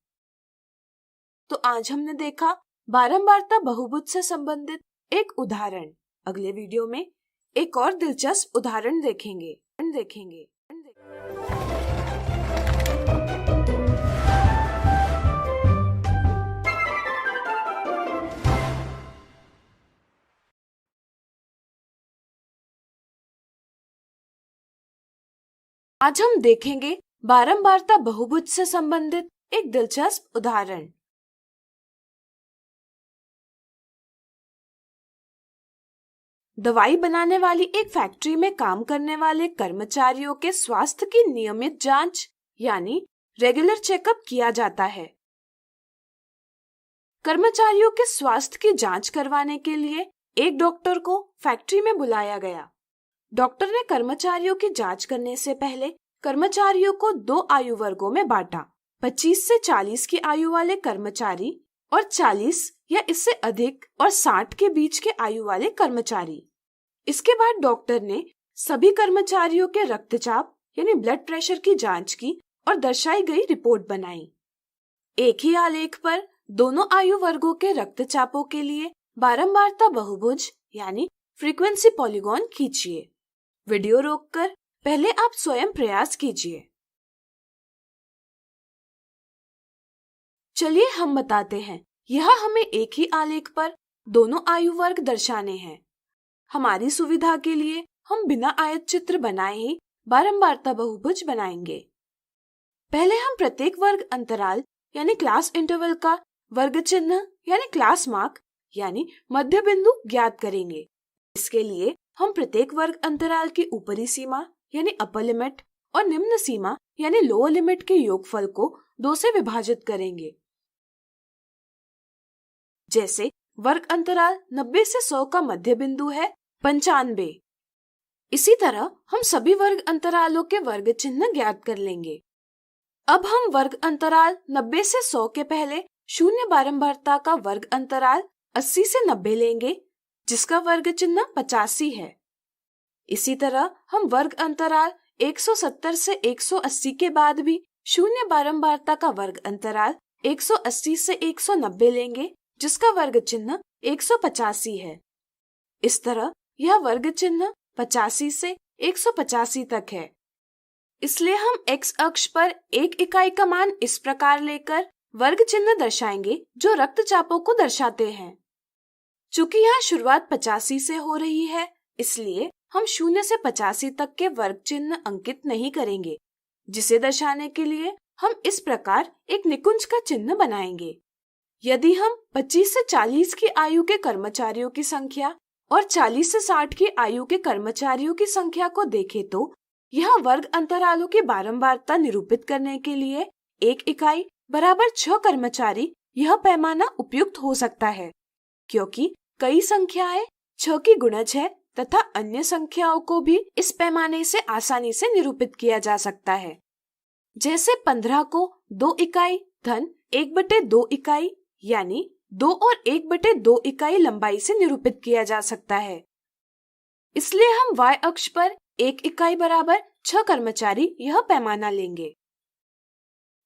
तो आज हमने देखा बारंबारता बहुभुज से संबंधित एक उदाहरण। अगले वीडियो में एक और दिलचस्प उदाहरण देखेंगे। आज हम देखेंगे बारंबारता बहुभुज से संबंधित एक दिलचस्प उदाहरण। दवाई बनाने वाली एक फैक्ट्री में काम करने वाले कर्मचारियों के स्वास्थ्य की नियमित जांच यानी रेगुलर चेकअप किया जाता है। कर्मचारियों के स्वास्थ्य की जांच करवाने के लिए एक डॉक्टर को फैक्ट्री में बुलाया गया। डॉक्टर ने कर्मचारियों की जांच करने से पहले कर्मचारियों को 2 आयु वर्गों में बांटा, 25 से 40 की आयु वाले कर्मचारी और 40 या इससे अधिक और 60 के बीच के आयु वाले कर्मचारी। इसके बाद डॉक्टर ने सभी कर्मचारियों के रक्तचाप यानी ब्लड प्रेशर की जांच की और दर्शाई गई रिपोर्ट बनाई। एक ही आलेख पर दोनों आयु वर्गों के रक्तचापों के लिए बारंबारता बहुभुज यानी फ्रीक्वेंसी पॉलीगॉन खींचिए। वीडियो रोककर पहले आप स्वयं प्रयास कीजिए। चलिए हम बताते हैं। यह हमें एक ही आलेख पर दोनों आयु वर्ग दर्शाने हैं। हमारी सुविधा के लिए हम बिना आयत चित्र बनाए ही बारंबारता बहुभुज बनाएंगे। पहले हम प्रत्येक वर्ग अंतराल यानी क्लास इंटरवल का वर्ग चिन्ह यानी क्लास मार्क यानी मध्य बिंदु ज्ञात करेंगे। इसके लिए हम प्रत्येक वर्ग अंतराल की ऊपरी सीमा यानी अपर लिमिट और निम्न सीमा यानी लोअर लिमिट के योगफल को 2 से विभाजित करेंगे। जैसे वर्ग अंतराल 90 से 100 का मध्य बिंदु है 95। इसी तरह हम सभी वर्ग अंतरालों के वर्ग चिन्ह ज्ञात कर लेंगे। अब हम वर्ग अंतराल 90 से 100 के पहले शून्य बारंबारता का वर्ग अंतराल 80 से 90 लेंगे, जिसका वर्ग चिन्ह 85 है। इसी तरह हम वर्ग अंतराल 170 से 180 के बाद भी शून्य बारंबारता का वर्ग अंतराल 180 से 190 लेंगे, जिसका वर्ग चिन्ह 185 है। इस तरह यह वर्ग चिन्ह 85 से 185 तक है। इसलिए हम x अक्ष पर 1 इकाई का मान इस प्रकार लेकर वर्ग चिन्ह दर्शाएंगे जो रक्तचापों को दर्शाते हैं। चूंकि यहाँ शुरुआत 85 से हो रही है, इसलिए हम 0 से 85 तक के वर्ग चिन्ह अंकित नहीं करेंगे, जिसे दर्शाने के लिए हम इस प्रकार एक निकुंज का चिन्ह बनाएंगे। यदि हम 25 से 40 की आयु के कर्मचारियों की संख्या और 40 से 60 की आयु के कर्मचारियों की संख्या को देखें तो यह वर्ग अंतरालों की बारंबारता निरूपित करने के लिए 1 इकाई बराबर 6 कर्मचारी यह पैमाना उपयुक्त हो सकता है, क्योंकि कई संख्याएं 6 की गुणज है तथा अन्य संख्याओं को भी इस पैमाने से आसानी से निरूपित किया जा सकता है। जैसे 15 को 2 इकाई धन 1/2 इकाई यानी 2 और 1/2 इकाई लंबाई से निरूपित किया जा सकता है। इसलिए हम y अक्ष पर 1 इकाई बराबर 6 कर्मचारी यह पैमाना लेंगे।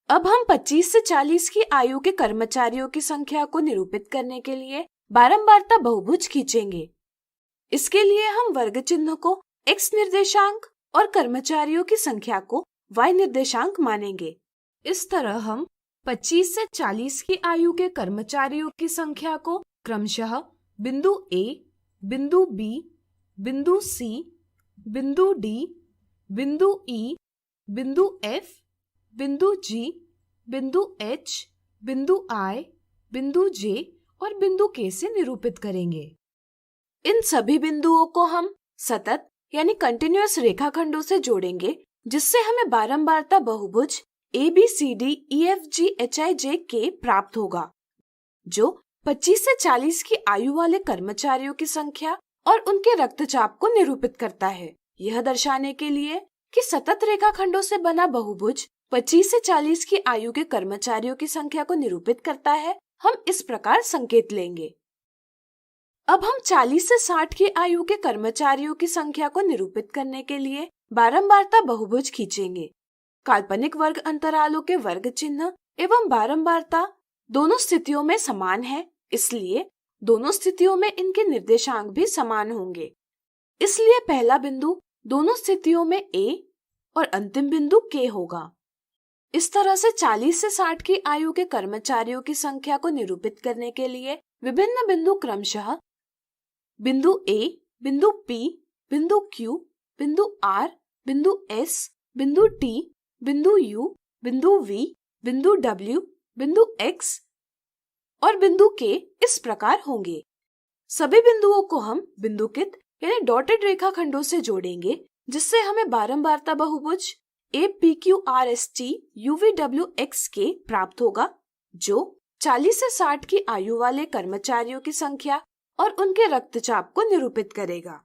अब हम 25 से 40 की आयु के कर्मचारियों की संख्या को निरूपित करने के लिए बारंबारता बहुभुज खींचेंगे। इसके लिए हम वर्ग चिन्ह को x निर्देशांक और कर्मचारियों की संख्या को y निर्देशांक मानेंगे। इस तरह हम 25 से 40 की आयु के कर्मचारियों की संख्या को क्रमशः बिंदु A, बिंदु B, बिंदु C, बिंदु D, बिंदु E, बिंदु F, बिंदु G, बिंदु H, बिंदु I, बिंदु J और बिंदु K से निरूपित करेंगे। इन सभी बिंदुओं को हम सतत यानी कंटिन्यूअस रेखाखंडों से जोड़ेंगे, जिससे हमें बारंबारता बहुभुज ABCDEFGHIJK प्राप्त होगा, जो 25 से 40 की आयु वाले कर्मचारियों की संख्या और उनके रक्तचाप को निरूपित करता है। यह दर्शाने के लिए कि सतत रेखाखंडों से बना बहुभुज 25 से 40 की आयु के कर्मचारियों की संख्या को निरूपित करता है, हम इस प्रकार संकेत लेंगे। अब हम 40 से 60 की आयु के कर्मचारियों की संख्या को निरूपित करने के लिए बारंबारता बहुभुज खींचेंगे। काल्पनिक वर्ग अंतरालों के वर्ग चिन्ह एवं बारंबारता दोनों स्थितियों में समान है, इसलिए दोनों स्थितियों में इनके निर्देशांक भी समान होंगे। इसलिए पहला बिंदु दोनों स्थितियों में A और अंतिम बिंदु K होगा। इस तरह से 40 से 60 की आयु के कर्मचारियों की संख्या को निरूपित करने के लिए विभिन्न बिंदु क्रमशः बिंदु A, बिंदु P, बिंदु Q, बिंदु R, बिंदु S, बिंदु T, बिंदु U, बिंदु V, बिंदु W, बिंदु X और बिंदु K इस प्रकार होंगे। सभी बिंदुओं को हम बिंदुकित यानी डॉटेड रेखाखंडों से जोड़ेंगे, जिससे हमें बारंबारता बहुभुज APQRSTUVWXK प्राप्त होगा, जो 40 से 60 की आयु वाले कर्मचारियों की संख्या और उनके रक्तचाप को निरूपित करेगा।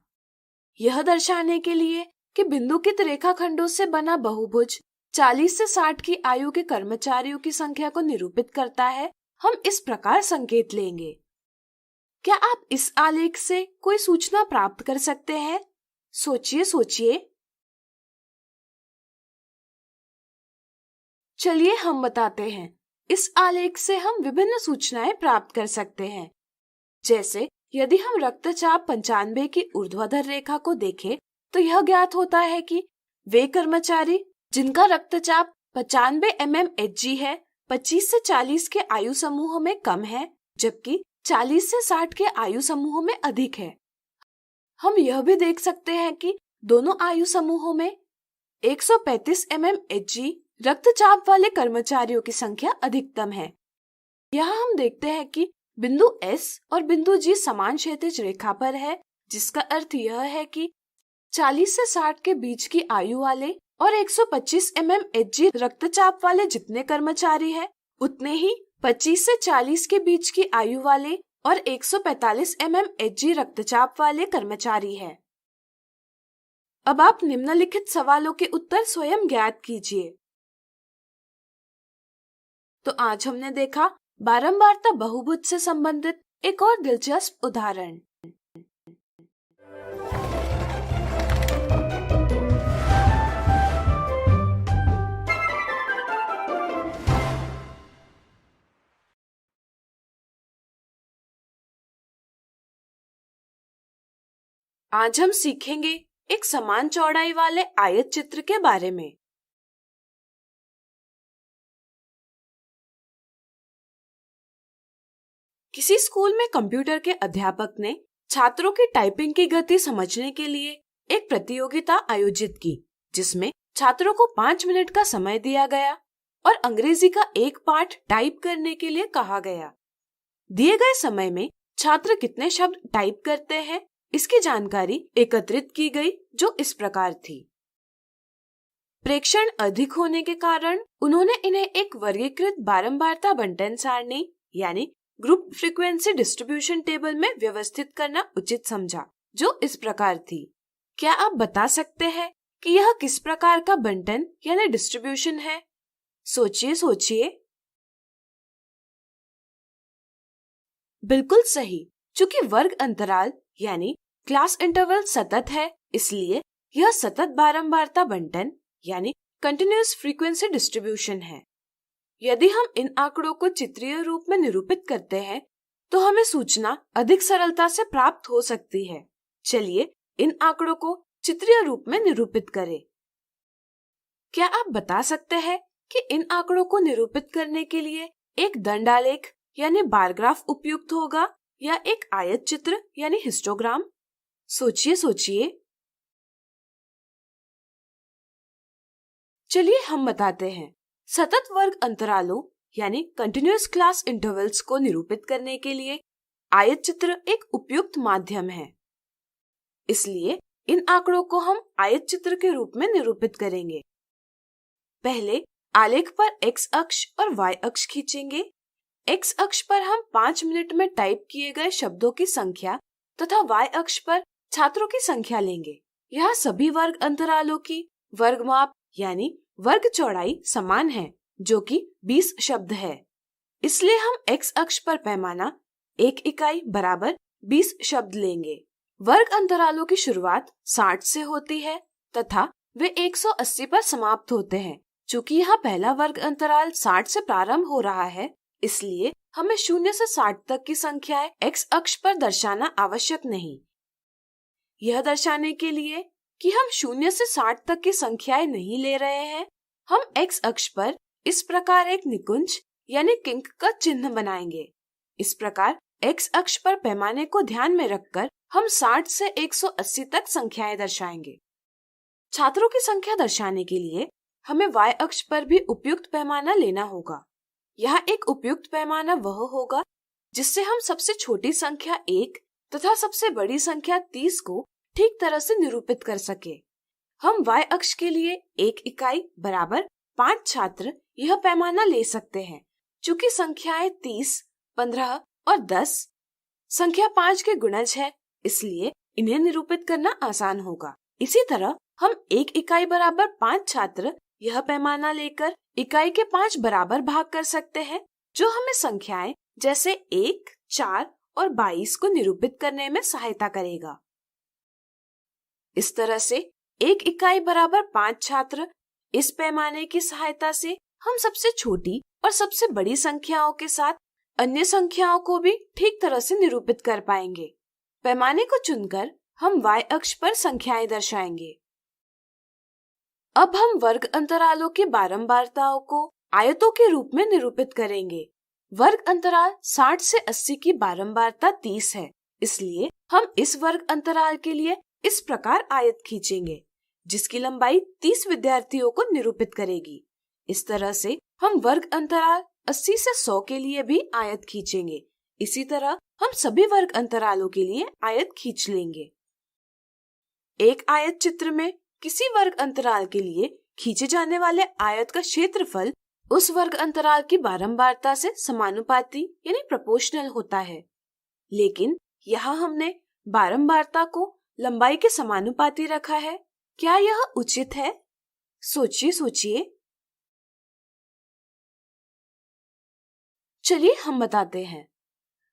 यह दर्शाने के लिए कि बिंदुकित रेखाखंडों से बना बहुभुज 40 से 60 की आयु के कर्मचारियों की संख्या को निरूपित करता है, हम इस प्रकार संकेत लेंगे। क्या आप इस आलेख से कोई सूचना प्राप्त कर सकते हैं? सोचिए। चलिए हम बताते हैं। इस आलेख से हम विभिन्न सूचनाएं प्राप्त कर सकते हैं। जैसे यदि हम रक्तचाप 95 की ऊर्ध्वाधर रेखा को देखें, तो यह ज्ञात होता है कि वे कर्मचारी जिनका रक्तचाप 95 mmHg है 25 से 40 के आयु समूह में कम है, जबकि 40 से 60 के आयु समूह में अधिक है। हम यह भी देख सकते हैं कि दोनों आयु समूहों में 135 mmHg रक्तचाप वाले कर्मचारियों की संख्या अधिकतम है। यहाँ हम देखते हैं कि बिंदु S और बिंदु G समान क्षैतिज रेखा पर है, जिसका अर्थ यह है कि 40 से 60 के बीच की आयु वाले और 125 mmHg रक्तचाप वाले जितने कर्मचारी हैं, उतने ही 25 से 40 के बीच की आयु वाले और 145 mmHg रक्तचाप वाले कर्मचारी हैं। अब आप निम्नलिखित सवालों के उत्तर स्वयं ज्ञात कीजिए। तो आज हमने देखा बारंबारता बहुभुज से संबंधित एक और दिलचस्प उदाहरण। आज हम सीखेंगे एक समान चौड़ाई वाले आयत चित्र के बारे में। किसी स्कूल में कंप्यूटर के अध्यापक ने छात्रों की टाइपिंग की गति समझने के लिए एक प्रतियोगिता आयोजित की, जिसमें छात्रों को 5 मिनट का समय दिया गया और अंग्रेजी का एक पाठ टाइप करने के लिए कहा गया। दिए गए समय में छात्र कितने शब्द टाइप करते हैं, इसकी जानकारी एकत्रित की गई, जो इस प्रकार थी। प्रेक्षण अधिक होने के कारण उन्होंने इन्हें एक वर्गीकृत बारंबारता बंटन सारणी यानी ग्रुप फ्रीक्वेंसी डिस्ट्रीब्यूशन टेबल में व्यवस्थित करना उचित समझा, जो इस प्रकार थी। क्या आप बता सकते हैं कि यह किस प्रकार का बंटन यानी डिस्ट्रीब्यूशन है? सोचिए। बिल्कुल सही। चूंकि वर्ग अंतराल यानी क्लास इंटरवल सतत है, इसलिए यह सतत बारंबारता बंटन यानी कंटिन्यूअस फ्रीक्वेंसी डिस्ट्रीब्यूशन है। यदि हम इन आंकड़ों को चित्रीय रूप में निरूपित करते हैं, तो हमें सूचना अधिक सरलता से प्राप्त हो सकती है। चलिए इन आंकड़ों को चित्रीय रूप में निरूपित करें। क्या आप बता सकते हैं कि इन आंकड़ों को निरूपित करने के लिए एक दंडालेख यानी बार ग्राफ उपयुक्त होगा या एक आयत चित्र यानी हिस्टोग्राम? सोचिए। चलिए हम बताते हैं। सतत वर्ग अंतरालों यानी कंटिन्यूअस क्लास इंटरवल्स को निरूपित करने के लिए आयत चित्र एक उपयुक्त माध्यम है। इसलिए इन आंकड़ों को हम आयत चित्र के रूप में निरूपित करेंगे। पहले आलेख पर x अक्ष और y अक्ष खींचेंगे। x अक्ष पर हम 5 मिनट में टाइप किए गए शब्दों की संख्या तथा y अक्ष पर छात्रों की संख्या लेंगे। यहाँ सभी वर्ग अंतरालों की वर्गमाप यानी वर्ग चौड़ाई समान है, जो कि 20 शब्द है। इसलिए हम x अक्ष पर पैमाना 1 इकाई बराबर 20 शब्द लेंगे। वर्ग अंतरालों की शुरुआत 60 से होती है तथा वे 180 पर समाप्त होते हैं। चूंकि यहाँ पहला वर्ग अंतराल 60 से प्रारंभ हो रहा है, इसलिए हमें 0 से 60 तक की संख्याएं x अक्ष पर दर्शाना आवश्यक नहीं। यह दर्शाने के लिए कि हम 0 से 60 तक की संख्याएं नहीं ले रहे हैं, हम x अक्ष पर इस प्रकार एक निकुंज यानी किंक का चिन्ह बनाएंगे। इस प्रकार x अक्ष पर पैमाने को ध्यान में रखकर हम 60 से 180 तक संख्याएं दर्शाएंगे। छात्रों की संख्या दर्शाने के लिए हमें y अक्ष पर भी उपयुक्त पैमाना लेना होगा। यह एक उपयुक्त पैमाना वह होगा जिससे हम सबसे छोटी संख्या 1 तथा सबसे बड़ी संख्या 30 को ठीक तरह से निरूपित कर सके। हम y अक्ष के लिए 1 इकाई बराबर 5 छात्र यह पैमाना ले सकते हैं। चूंकि संख्याएं 30, 15 और 10 संख्या 5 के गुणज है, इसलिए इन्हें निरूपित करना आसान होगा। इसी तरह हम 1 इकाई बराबर 5 छात्र यह पैमाना लेकर इकाई के 5 बराबर भाग कर सकते हैं, जो हमें संख्याएं जैसे 1, 4 और 22 को निरूपित करने में सहायता करेगा। इस तरह से 1 इकाई बराबर 5 छात्र इस पैमाने की सहायता से हम सबसे छोटी और सबसे बड़ी संख्याओं के साथ अन्य संख्याओं को भी ठीक तरह से निरूपित कर पाएंगे। पैमाने को चुनकर हम y अक्ष पर संख्याएं दर्शाएंगे। अब हम वर्ग अंतरालों की बारंबारताओं को आयतों के रूप में निरूपित करेंगे। वर्ग अंतराल 60 से 80 की बारंबारता 30 है, इसलिए हम इस वर्ग अंतराल के लिए इस प्रकार आयत खींचेंगे, जिसकी लंबाई 30 विद्यार्थियों को निरूपित करेगी। इस तरह से हम वर्ग अंतराल 80 से 100 के लिए भी आयत खींचेंगे। इसी तरह हम सभी वर्ग अंतरालों के लिए आयत खींच लेंगे। एक आयत चित्र में किसी वर्ग अंतराल के लिए खींचे जाने वाले आयत का क्षेत्रफल उस वर्ग अंतराल की बारंबारता से समानुपाती यानी प्रोपोर्शनल होता है। लेकिन यहाँ हमने बारंबारता को लंबाई के समानुपाती रखा है। क्या यह उचित है? सोचिए। चलिए हम बताते हैं।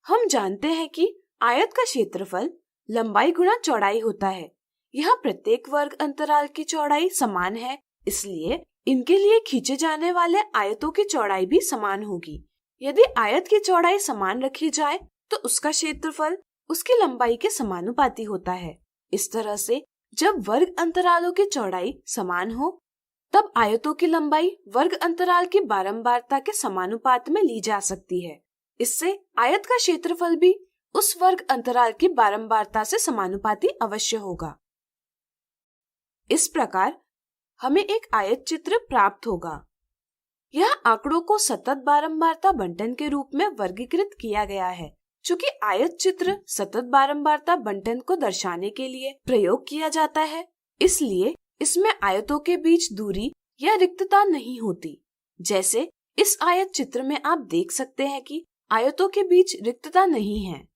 हम जानते हैं कि आयत का क्षेत्रफल लंबाई गुणा चौड़ाई होता है। यह प्रत्येक वर्ग अंतराल की चौड़ाई समान है, इसलिए इनके लिए खींचे जाने वाले आयतों की चौड़ाई भी समान होगी। यदि आयत की चौड़ाई समान रखी जाए तो उसका क्षेत्रफल उसकी लंबाई के समानुपाती होता है। इस तरह से जब वर्ग अंतरालों की चौड़ाई समान हो तब आयतों की लंबाई वर्ग अंतराल की बारंबारता के समानुपात में ली जा सकती है। इससे आयत का क्षेत्रफल भी उस वर्ग अंतराल की बारंबारता से समानुपाती अवश्य होगा। इस प्रकार हमें एक आयत चित्र प्राप्त होगा। यह आंकड़ों को सतत बारंबारता बंटन के रूप में वर्गीकृत किया गया है। चूंकि आयत चित्र सतत बारंबारता बंटन को दर्शाने के लिए प्रयोग किया जाता है, इसलिए इसमें आयतों के बीच दूरी या रिक्तता नहीं होती। जैसे इस आयत चित्र में आप देख सकते हैं कि आयतों के बीच रिक्तता नहीं है।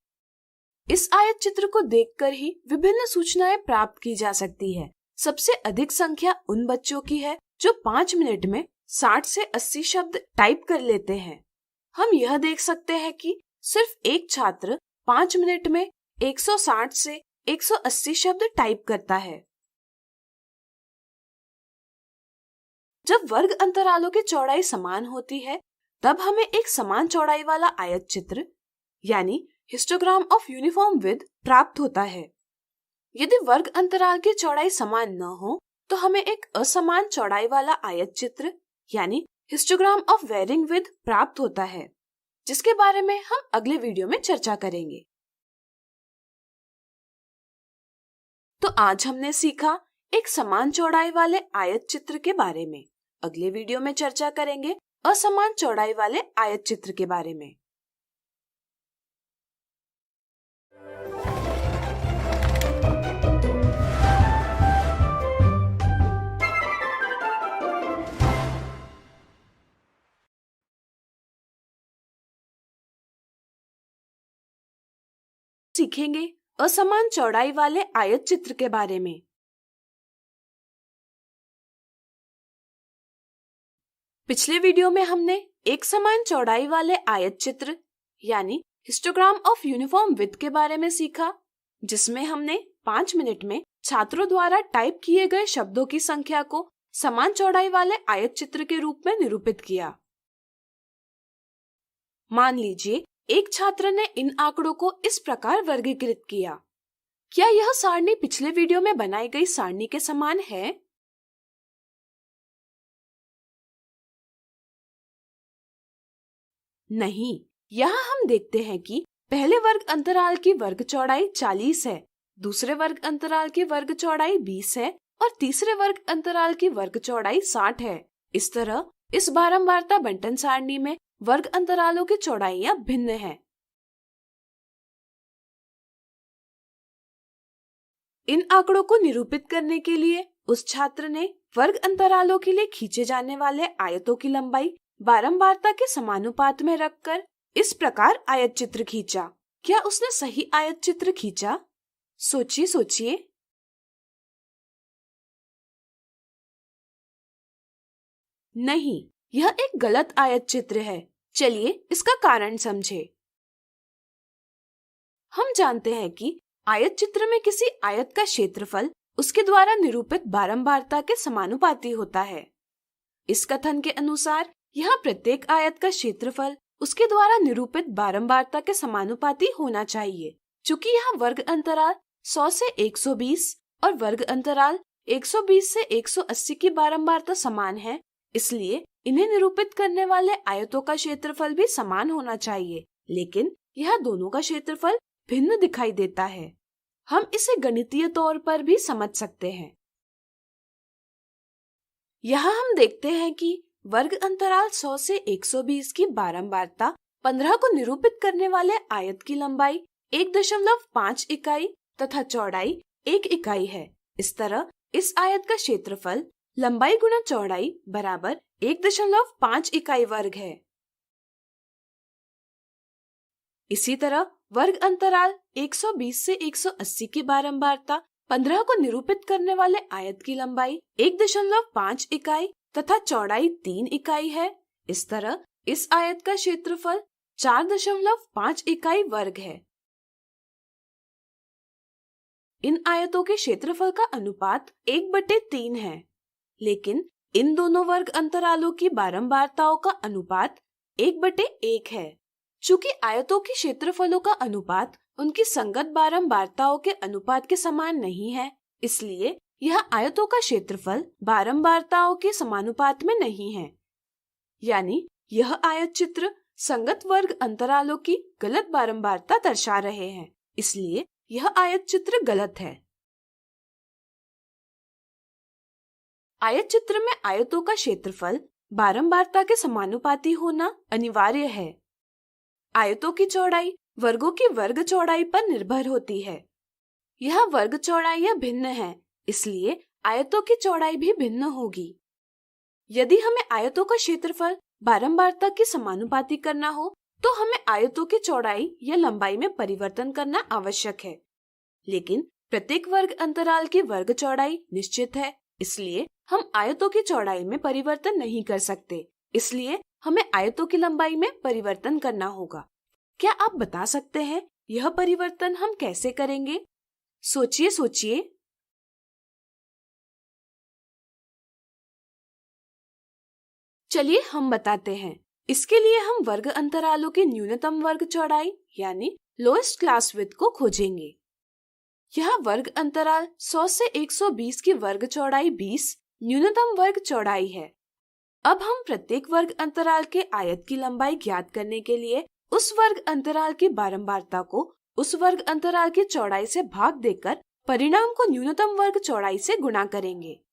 इस आयत चित्र को देखकर ही विभिन्न सूचनाएं प्राप्त की जा सकती है। सबसे अधिक संख्या उन बच्चों की है जो 5 मिनट में 60 से 80 शब्द टाइप कर लेते हैं। हम यह देख सकते हैं कि सिर्फ एक छात्र 5 मिनट में 160 से 180 शब्द टाइप करता है। जब वर्ग अंतरालों की चौड़ाई समान होती है तब हमें एक समान चौड़ाई वाला आयत चित्र यानी हिस्टोग्राम ऑफ यूनिफॉर्म विड्थ प्राप्त होता है। यदि वर्ग अंतराल की चौड़ाई समान न हो तो हमें एक असमान चौड़ाई वाला आयत चित्र यानी हिस्टोग्राम ऑफ वेरिंग विड्थ प्राप्त होता है, जिसके बारे में हम अगले वीडियो में चर्चा करेंगे। तो आज हमने सीखा एक समान चौड़ाई वाले आयत चित्र के बारे में। अगले वीडियो में चर्चा करेंगे असमान चौड़ाई वाले आयत चित्र के बारे में। सीखेंगे असमान चौड़ाई वाले आयत चित्र के बारे में। पिछले वीडियो में हमने एक समान चौड़ाई वाले आयत चित्र यानी हिस्टोग्राम ऑफ यूनिफॉर्म विड्थ के बारे में सीखा, जिसमें हमने 5 मिनट में छात्रों द्वारा टाइप किए गए शब्दों की संख्या को समान चौड़ाई वाले आयत चित्र के रूप में निरूपित किया। मान लीजिए एक छात्र ने इन आंकड़ों को इस प्रकार वर्गीकृत किया। क्या यह सारणी पिछले वीडियो में बनाई गई सारणी के समान है? नहीं। यहाँ हम देखते हैं कि पहले वर्ग अंतराल की वर्ग चौड़ाई 40 है, दूसरे वर्ग अंतराल की वर्ग चौड़ाई 20 है और तीसरे वर्ग अंतराल की वर्ग चौड़ाई 60 है। इस तरह इस बारंबारता बंटन सारणी में वर्ग अंतरालों की चौड़ाइयां भिन्न हैं। इन आंकड़ों को निरूपित करने के लिए उस छात्र ने वर्ग अंतरालों के लिए खींचे जाने वाले आयतों की लंबाई बारंबारता के समानुपात में रखकर इस प्रकार आयत चित्र खींचा। क्या उसने सही आयत चित्र खींचा? सोचिए। नहीं, यह एक गलत आयत चित्र है। चलिए इसका कारण समझे। हम जानते हैं कि आयत चित्र में किसी आयत का क्षेत्रफल उसके द्वारा निरूपित बारंबारता के समानुपाती होता है। इस कथन के अनुसार यहाँ प्रत्येक आयत का क्षेत्रफल उसके द्वारा निरूपित बारंबारता के समानुपाती होना चाहिए। चूंकि यहाँ वर्ग अंतराल 100 से 120 और वर्ग अंतराल 120 से 180 की बारंबारता समान है, इसलिए इन्हें निरूपित करने वाले आयतों का क्षेत्रफल भी समान होना चाहिए। लेकिन यह दोनों का क्षेत्रफल भिन्न दिखाई देता है। हम इसे गणितीय तौर पर भी समझ सकते हैं। यहाँ हम देखते हैं कि वर्ग अंतराल 100 से 120 की बारंबारता 15 को निरूपित करने वाले आयत की लंबाई 1.5 इकाई तथा चौड़ाई 1 इकाई है। इस तरह इस आयत का क्षेत्रफल लंबाई गुणा चौड़ाई बराबर 1.5 इकाई वर्ग है। इसी तरह वर्ग अंतराल 120 से 180 की बारंबारता 15 को निरूपित करने वाले आयत की लंबाई 1.5 इकाई तथा चौड़ाई 3 इकाई है। इस तरह इस आयत का क्षेत्रफल 4.5 इकाई वर्ग है। इन आयतों के क्षेत्रफल का अनुपात 1/3 है, लेकिन इन दोनों वर्ग अंतरालों की बारंबारताओं का अनुपात 1/1 है। चूंकि आयतों के क्षेत्रफलों का अनुपात उनकी संगत बारंबारताओं के अनुपात के समान नहीं है, इसलिए यह आयतों का क्षेत्रफल बारंबारताओं के समानुपात में नहीं है। यानी यह आयत चित्र संगत वर्ग अंतरालों की गलत बारंबारता दर्शा रहे हैं, इसलिए यह आयत चित्र गलत है। आयत चित्र में आयतों का क्षेत्रफल बारंबारता के समानुपाती होना अनिवार्य है। आयतों की चौड़ाई वर्गों की वर्ग चौड़ाई पर निर्भर होती है। यह वर्ग चौड़ाइयां भिन्न हैं, इसलिए आयतों की चौड़ाई भी भिन्न होगी। यदि हमें आयतों का क्षेत्रफल बारंबारता के समानुपाती करना हो तो हमें आयतों की चौड़ाई या लंबाई में परिवर्तन करना आवश्यक है। लेकिन प्रत्येक वर्ग अंतराल की वर्ग चौड़ाई निश्चित है, इसलिए हम आयतों की चौड़ाई में परिवर्तन नहीं कर सकते। इसलिए हमें आयतों की लंबाई में परिवर्तन करना होगा। क्या आप बता सकते हैं यह परिवर्तन हम कैसे करेंगे? सोचिए। चलिए हम बताते हैं। इसके लिए हम वर्ग अंतरालों की न्यूनतम वर्ग चौड़ाई यानी लोएस्ट क्लास विड्थ को खोजेंगे। यह वर्ग अंतराल 100 से 120 की वर्ग चौड़ाई 20 न्यूनतम वर्ग चौड़ाई है। अब हम प्रत्येक वर्ग अंतराल के आयत की लंबाई ज्ञात करने के लिए उस वर्ग अंतराल की बारंबारता को उस वर्ग अंतराल की चौड़ाई से भाग देकर परिणाम को न्यूनतम वर्ग चौड़ाई से गुणा करेंगे।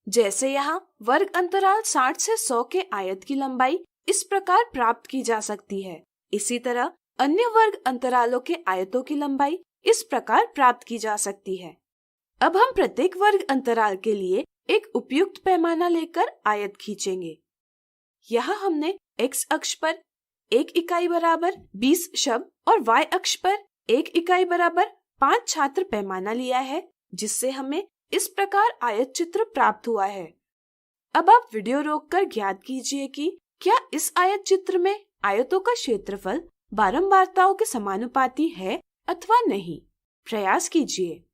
जैसे यहाँ वर्ग अंतराल 60 से 100 के आयत की लंबाई इस प्रकार प्राप्त की जा सकती है, इसी तरह अन्य वर्ग अंतरालों के आयतों की लंबाई इस प्रकार प्राप्त की जा सकती है। अब हम प्रत्येक वर्ग अंतराल के लिए एक उपयुक्त पैमाना लेकर आयत खींचेंगे। यहाँ हमने x अक्ष पर 1 इकाई बराबर 20 शब्द और y अक्ष पर 1 इकाई बराबर 5 छात्र पैमाना लिया है, जिससे हमें इस प्रकार आयत चित्र प्राप्त हुआ है। अब आप वीडियो रोककर ज्ञात कीजिए कि क्या इस आयत चित्र में आयतों का क्षेत्रफल बारंबारताओं के समानुपाती है अथवा नहीं। प्रयास कीजिए।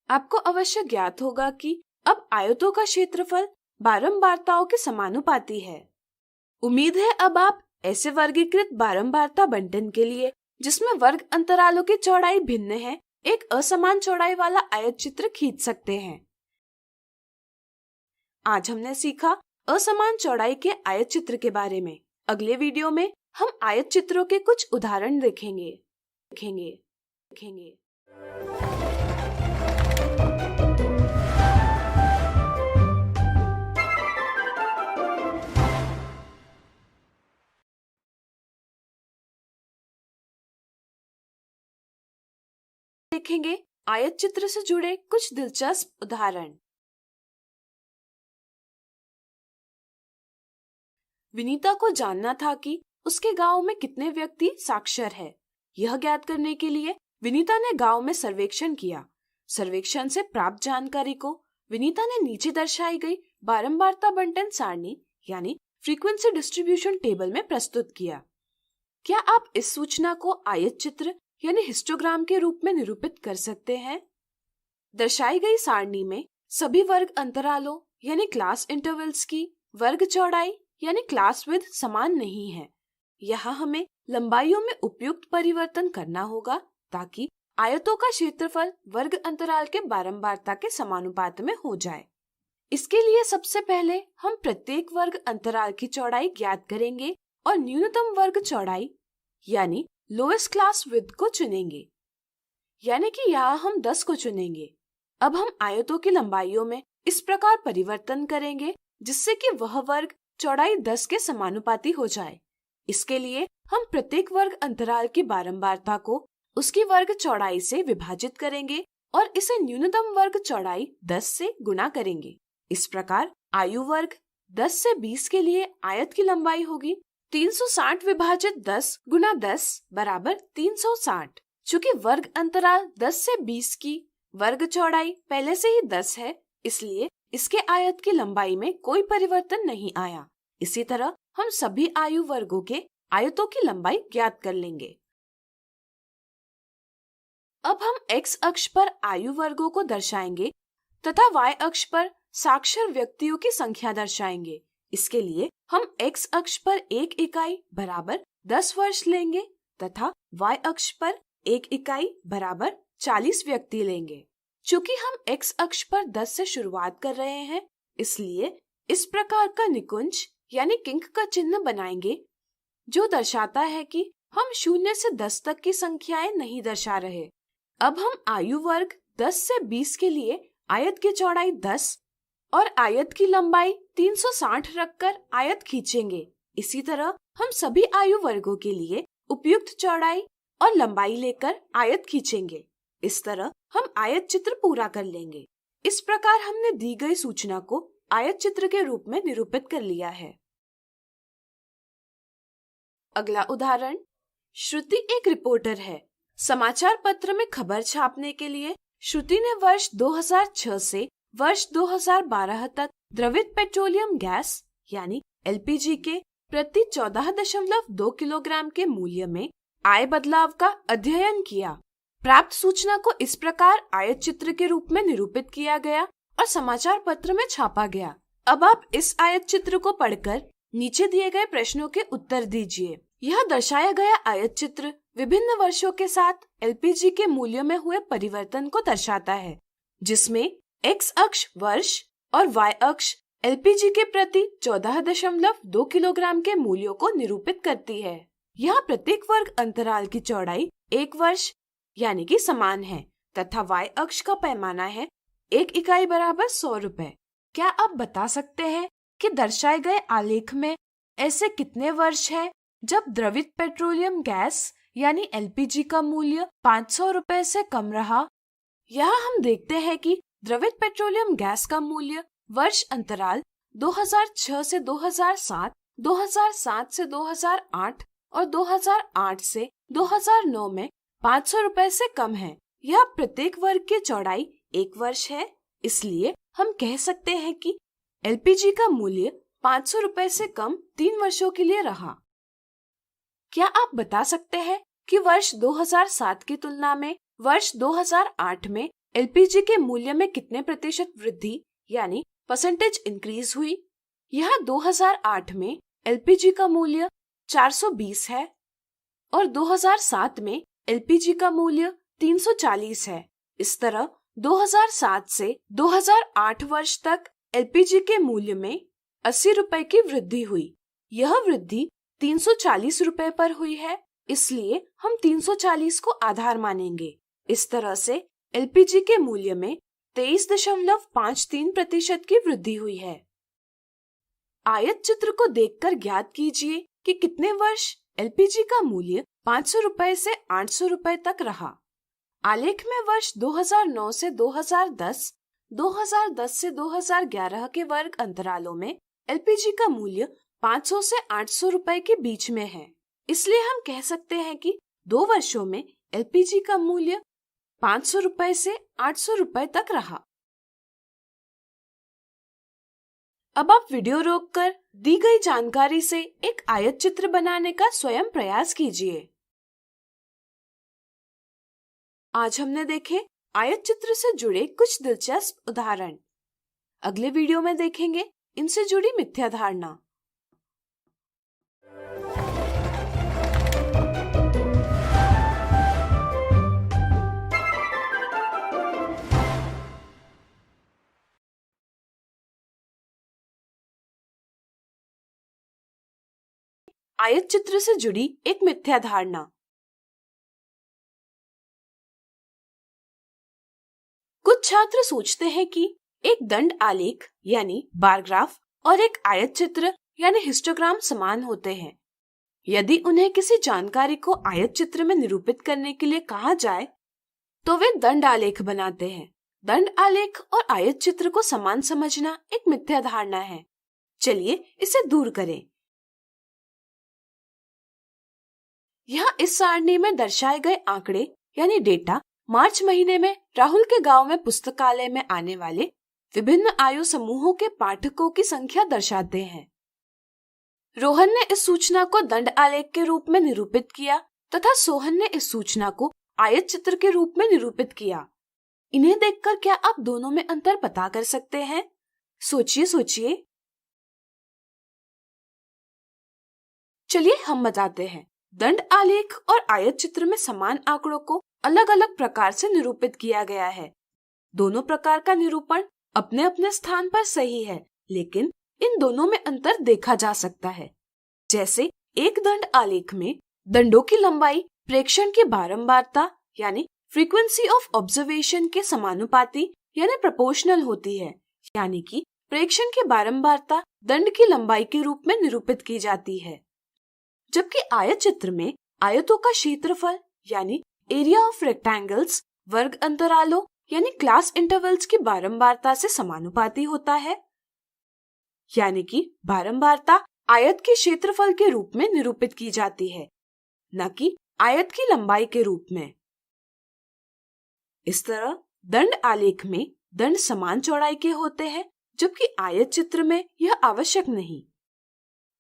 आपको अवश्य ज्ञात होगा कि अब आयतों का क्षेत्रफल बारंबारताओं के समानुपाती है। उम्मीद है अब आप ऐसे वर्गीकृत बारंबारता बंटन के लिए जिसमें वर्ग अंतरालों की चौड़ाई भिन्न है, एक असमान चौड़ाई वाला आयत चित्र खींच सकते हैं। आज हमने सीखा असमान चौड़ाई के आयत चित्र के बारे में। अगले वीडियो में हम आयत चित्रों के कुछ उदाहरण देखेंगे। आयत चित्र से जुड़े कुछ दिलचस्प उदाहरण। विनीता को जानना था कि उसके गांव में कितने व्यक्ति साक्षर है। यह ज्ञात करने के लिए विनीता ने गांव में सर्वेक्षण किया। सर्वेक्षण से प्राप्त जानकारी को विनीता ने नीचे दर्शाई गई बारंबारता बंटन सारणी यानी फ्रीक्वेंसी डिस्ट्रीब्यूशन टेबल में प्रस्तुत किया। क्या आप इस सूचना को आयत चित्र यानी हिस्टोग्राम के रूप में निरूपित कर सकते हैं? दर्शाई गई सारणी में सभी वर्ग अंतरालों यानी क्लास इंटरवल्स की वर्ग चौड़ाई यानी क्लास विड्थ समान नहीं है। यहाँ हमें लंबाइयों में उपयुक्त परिवर्तन करना होगा ताकि आयतों का क्षेत्रफल वर्ग अंतराल के बारंबारता के समानुपात में हो जाए। इसके लिए सबसे पहले हम प्रत्येक वर्ग अंतराल की चौड़ाई ज्ञात करेंगे और न्यूनतम वर्ग चौड़ाई यानी लोएस्ट क्लास विड्थ को चुनेंगे, यानी कि यहाँ हम 10 को चुनेंगे। अब हम आयतों की लंबाइयों में इस प्रकार परिवर्तन करेंगे जिससे कि वह वर्ग चौड़ाई 10 के समानुपाती हो जाए। इसके लिए हम प्रत्येक वर्ग अंतराल की बारंबारता को उसकी वर्ग चौड़ाई से विभाजित करेंगे और इसे न्यूनतम वर्ग चौड़ाई 10 से गुणा करेंगे। इस प्रकार आयु वर्ग 10 से 20 के लिए आयत की लंबाई होगी 360 विभाजित 10 गुना 10 बराबर 360। चूंकि वर्ग अंतराल 10 से 20 की वर्ग चौड़ाई पहले से ही 10 है, इसलिए इसके आयत की लंबाई में कोई परिवर्तन नहीं आया। इसी तरह हम सभी आयु वर्गों के आयतों की लंबाई ज्ञात कर लेंगे। अब हम x अक्ष पर आयु वर्गों को दर्शाएंगे तथा y अक्ष पर साक्षर व्यक्तियों की संख्या दर्शाएंगे। इसके लिए हम x अक्ष पर 1 इकाई बराबर 10 वर्ष लेंगे तथा y अक्ष पर 1 इकाई बराबर 40 व्यक्ति लेंगे। चूंकि हम x अक्ष पर 10 से शुरुआत कर रहे हैं, इसलिए इस प्रकार का निकुंज यानी किंक का चिन्ह बनाएंगे जो दर्शाता है कि हम 0 से 10 तक की संख्याएं नहीं दर्शा रहे। अब हम आयु वर्ग 10 से 20 के लिए आयत की चौड़ाई 10 और आयत की लंबाई 360 रखकर आयत खींचेंगे। इसी तरह हम सभी आयु वर्गों के लिए उपयुक्त चौड़ाई और लंबाई लेकर आयत खींचेंगे। इस तरह हम आयत चित्र पूरा कर लेंगे। इस प्रकार हमने दी गई सूचना को आयत चित्र के रूप में निरूपित कर लिया है। अगला उदाहरण, श्रुति एक रिपोर्टर है। समाचार पत्र में खबर छापने के लिए श्रुति ने वर्ष 2006 से वर्ष 2012 तक द्रवित पेट्रोलियम गैस यानी एलपीजी के प्रति 14.2 किलोग्राम के मूल्य में आए बदलाव का अध्ययन किया। प्राप्त सूचना को इस प्रकार आयत चित्र के रूप में निरूपित किया गया और समाचार पत्र में छापा गया। अब आप इस आयत चित्र को पढ़कर नीचे दिए गए प्रश्नों के उत्तर दीजिए। यह दर्शाया गया आयत चित्र विभिन्न वर्षों के साथ एलपीजी के मूल्य में हुए परिवर्तन को दर्शाता है, जिसमें x अक्ष वर्ष और y अक्ष एलपीजी के प्रति 14.2 किलोग्राम के मूल्यों को निरूपित करती है। यहाँ प्रत्येक वर्ग अंतराल की चौड़ाई 1 वर्ष यानी कि समान है तथा y अक्ष का पैमाना है 1 इकाई बराबर 100 रुपए। क्या आप बता सकते हैं कि दर्शाए गए आलेख में ऐसे कितने वर्ष है जब द्रवित पेट्रोलियम गैस यानी एलपीजी का मूल्य 500 रुपए से कम रहा? यहाँ हम देखते हैं कि द्रवित पेट्रोलियम गैस का मूल्य वर्ष अंतराल 2006 से 2007, 2007 से 2008 और 2008 से 2009 में 500 रुपए से कम है। यह प्रत्येक वर्ग की चौड़ाई 1 वर्ष है, इसलिए हम कह सकते हैं कि एलपीजी का मूल्य 500 रुपए से कम 3 वर्षों के लिए रहा। क्या आप बता सकते हैं कि वर्ष 2007 की तुलना में वर्ष 2008 में एलपीजी के मूल्य में कितने प्रतिशत वृद्धि यानी परसेंटेज इंक्रीज हुई? यह 2008 में एलपीजी का मूल्य 420 है और 2007 में एलपीजी का मूल्य 340 है। इस तरह 2007 से 2008 वर्ष तक एलपीजी के मूल्य में 80 रुपए की वृद्धि हुई। यह वृद्धि 340 रुपए पर हुई है, इसलिए हम 340 को आधार मानेंगे। इस तरह से एलपीजी के मूल्य में 23.53% की वृद्धि हुई है। आयत चित्र को देखकर ज्ञात कीजिए कि कितने वर्ष एलपीजी का मूल्य 500 रुपए से 800 रुपए तक रहा। आलेख में वर्ष 2009 से 2010, 2010 से 2011 के वर्ग अंतरालों में एलपीजी का मूल्य 500 से 800 रुपए के बीच में है। इसलिए हम कह सकते हैं कि 2 वर्षों में एलपीजी का मूल्य 500 रुपए से 800 रुपए तक रहा। अब आप वीडियो रोककर दी गई जानकारी से एक आयत चित्र बनाने का स्वयं प्रयास कीजिए। आज हमने देखे आयत चित्र से जुड़े कुछ दिलचस्प उदाहरण। अगले वीडियो में देखेंगे इनसे जुड़ी मिथ्या धारणा। आयत चित्र से जुड़ी एक मिथ्या धारणा। कुछ छात्र सोचते हैं कि एक दंड आलेख यानी बार ग्राफ और एक आयत चित्र यानी हिस्टोग्राम समान होते हैं। यदि उन्हें किसी जानकारी को आयत चित्र में निरूपित करने के लिए कहा जाए तो वे दंड आलेख बनाते हैं। दंड आलेख और आयत चित्र को समान समझना एक मिथ्या धारणा है। चलिए इसे दूर करें। यहाँ इस सारणी में दर्शाए गए आंकड़े यानी डेटा मार्च महीने में राहुल के गांव में पुस्तकालय में आने वाले विभिन्न आयु समूहों के पाठकों की संख्या दर्शाते हैं। रोहन ने इस सूचना को दंड आलेख के रूप में निरूपित किया तथा सोहन ने इस सूचना को आयत चित्र के रूप में निरूपित किया। इन्हें देखकर क्या आप दोनों में अंतर पता कर सकते हैं? सोचिए। चलिए हम बताते हैं। दंड आलेख और आयत चित्र में समान आंकड़ों को अलग अलग प्रकार से निरूपित किया गया है। दोनों प्रकार का निरूपण अपने अपने स्थान पर सही है, लेकिन इन दोनों में अंतर देखा जा सकता है। जैसे एक दंड आलेख में दंडों की लंबाई प्रेक्षण की बारंबारता यानी फ्रीक्वेंसी ऑफ ऑब्जर्वेशन के समानुपाती यानी प्रोपोर्शनल होती है, यानी कि प्रेक्षण की बारंबारता दंड की लंबाई के रूप में निरूपित की जाती है। जबकि आयत चित्र में आयतों का क्षेत्रफल यानी एरिया ऑफ रेक्टेंगल्स वर्ग अंतरालों यानी क्लास इंटरवल्स की बारंबारता से समानुपाती होता है, यानी कि बारंबारता आयत के क्षेत्रफल के रूप में निरूपित की जाती है, न कि आयत की लंबाई के रूप में। इस तरह दंड आलेख में दंड समान चौड़ाई के होते हैं, जबकि आयत चित्र में यह आवश्यक नहीं।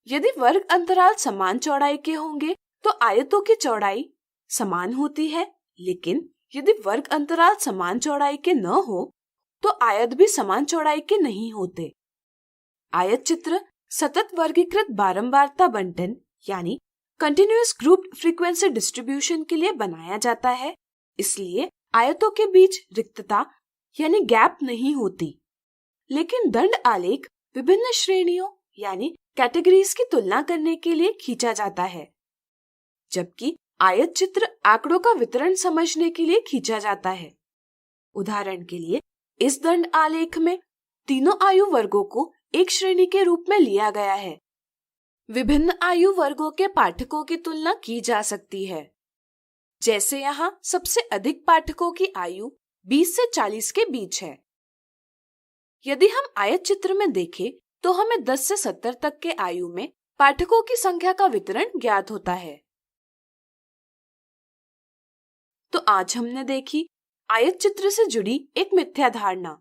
यदि वर्ग अंतराल समान चौड़ाई के होंगे तो आयतों की चौड़ाई समान होती है, लेकिन यदि वर्ग अंतराल समान चौड़ाई के न हो तो आयत भी समान चौड़ाई के नहीं होते। आयत चित्र सतत वर्गीकृत बारंबारता बंटन यानी कंटिन्यूअस ग्रुप्ड फ्रीक्वेंसी डिस्ट्रीब्यूशन के लिए बनाया जाता है, इसलिए आयतों के बीच रिक्तता यानी गैप नहीं होती। लेकिन दंड आलेख विभिन्न श्रेणियों यानी कैटेगरीज की तुलना करने के लिए खींचा जाता है, जबकि आयत चित्र आंकड़ों का वितरण समझने के लिए खींचा जाता है। उदाहरण के लिए इस दंड आलेख में तीनों आयु वर्गों को एक श्रेणी के रूप में लिया गया है। विभिन्न आयु वर्गों के पाठकों की तुलना की जा सकती है। जैसे यहाँ सबसे अधिक पाठकों की आयु 20 से 40 के बीच है। यदि हम आयत चित्र में देखें तो हमें 10 से 70 तक के आयु में पाठकों की संख्या का वितरण ज्ञात होता है। तो आज हमने देखी आयत चित्र से जुड़ी एक मिथ्या धारणा।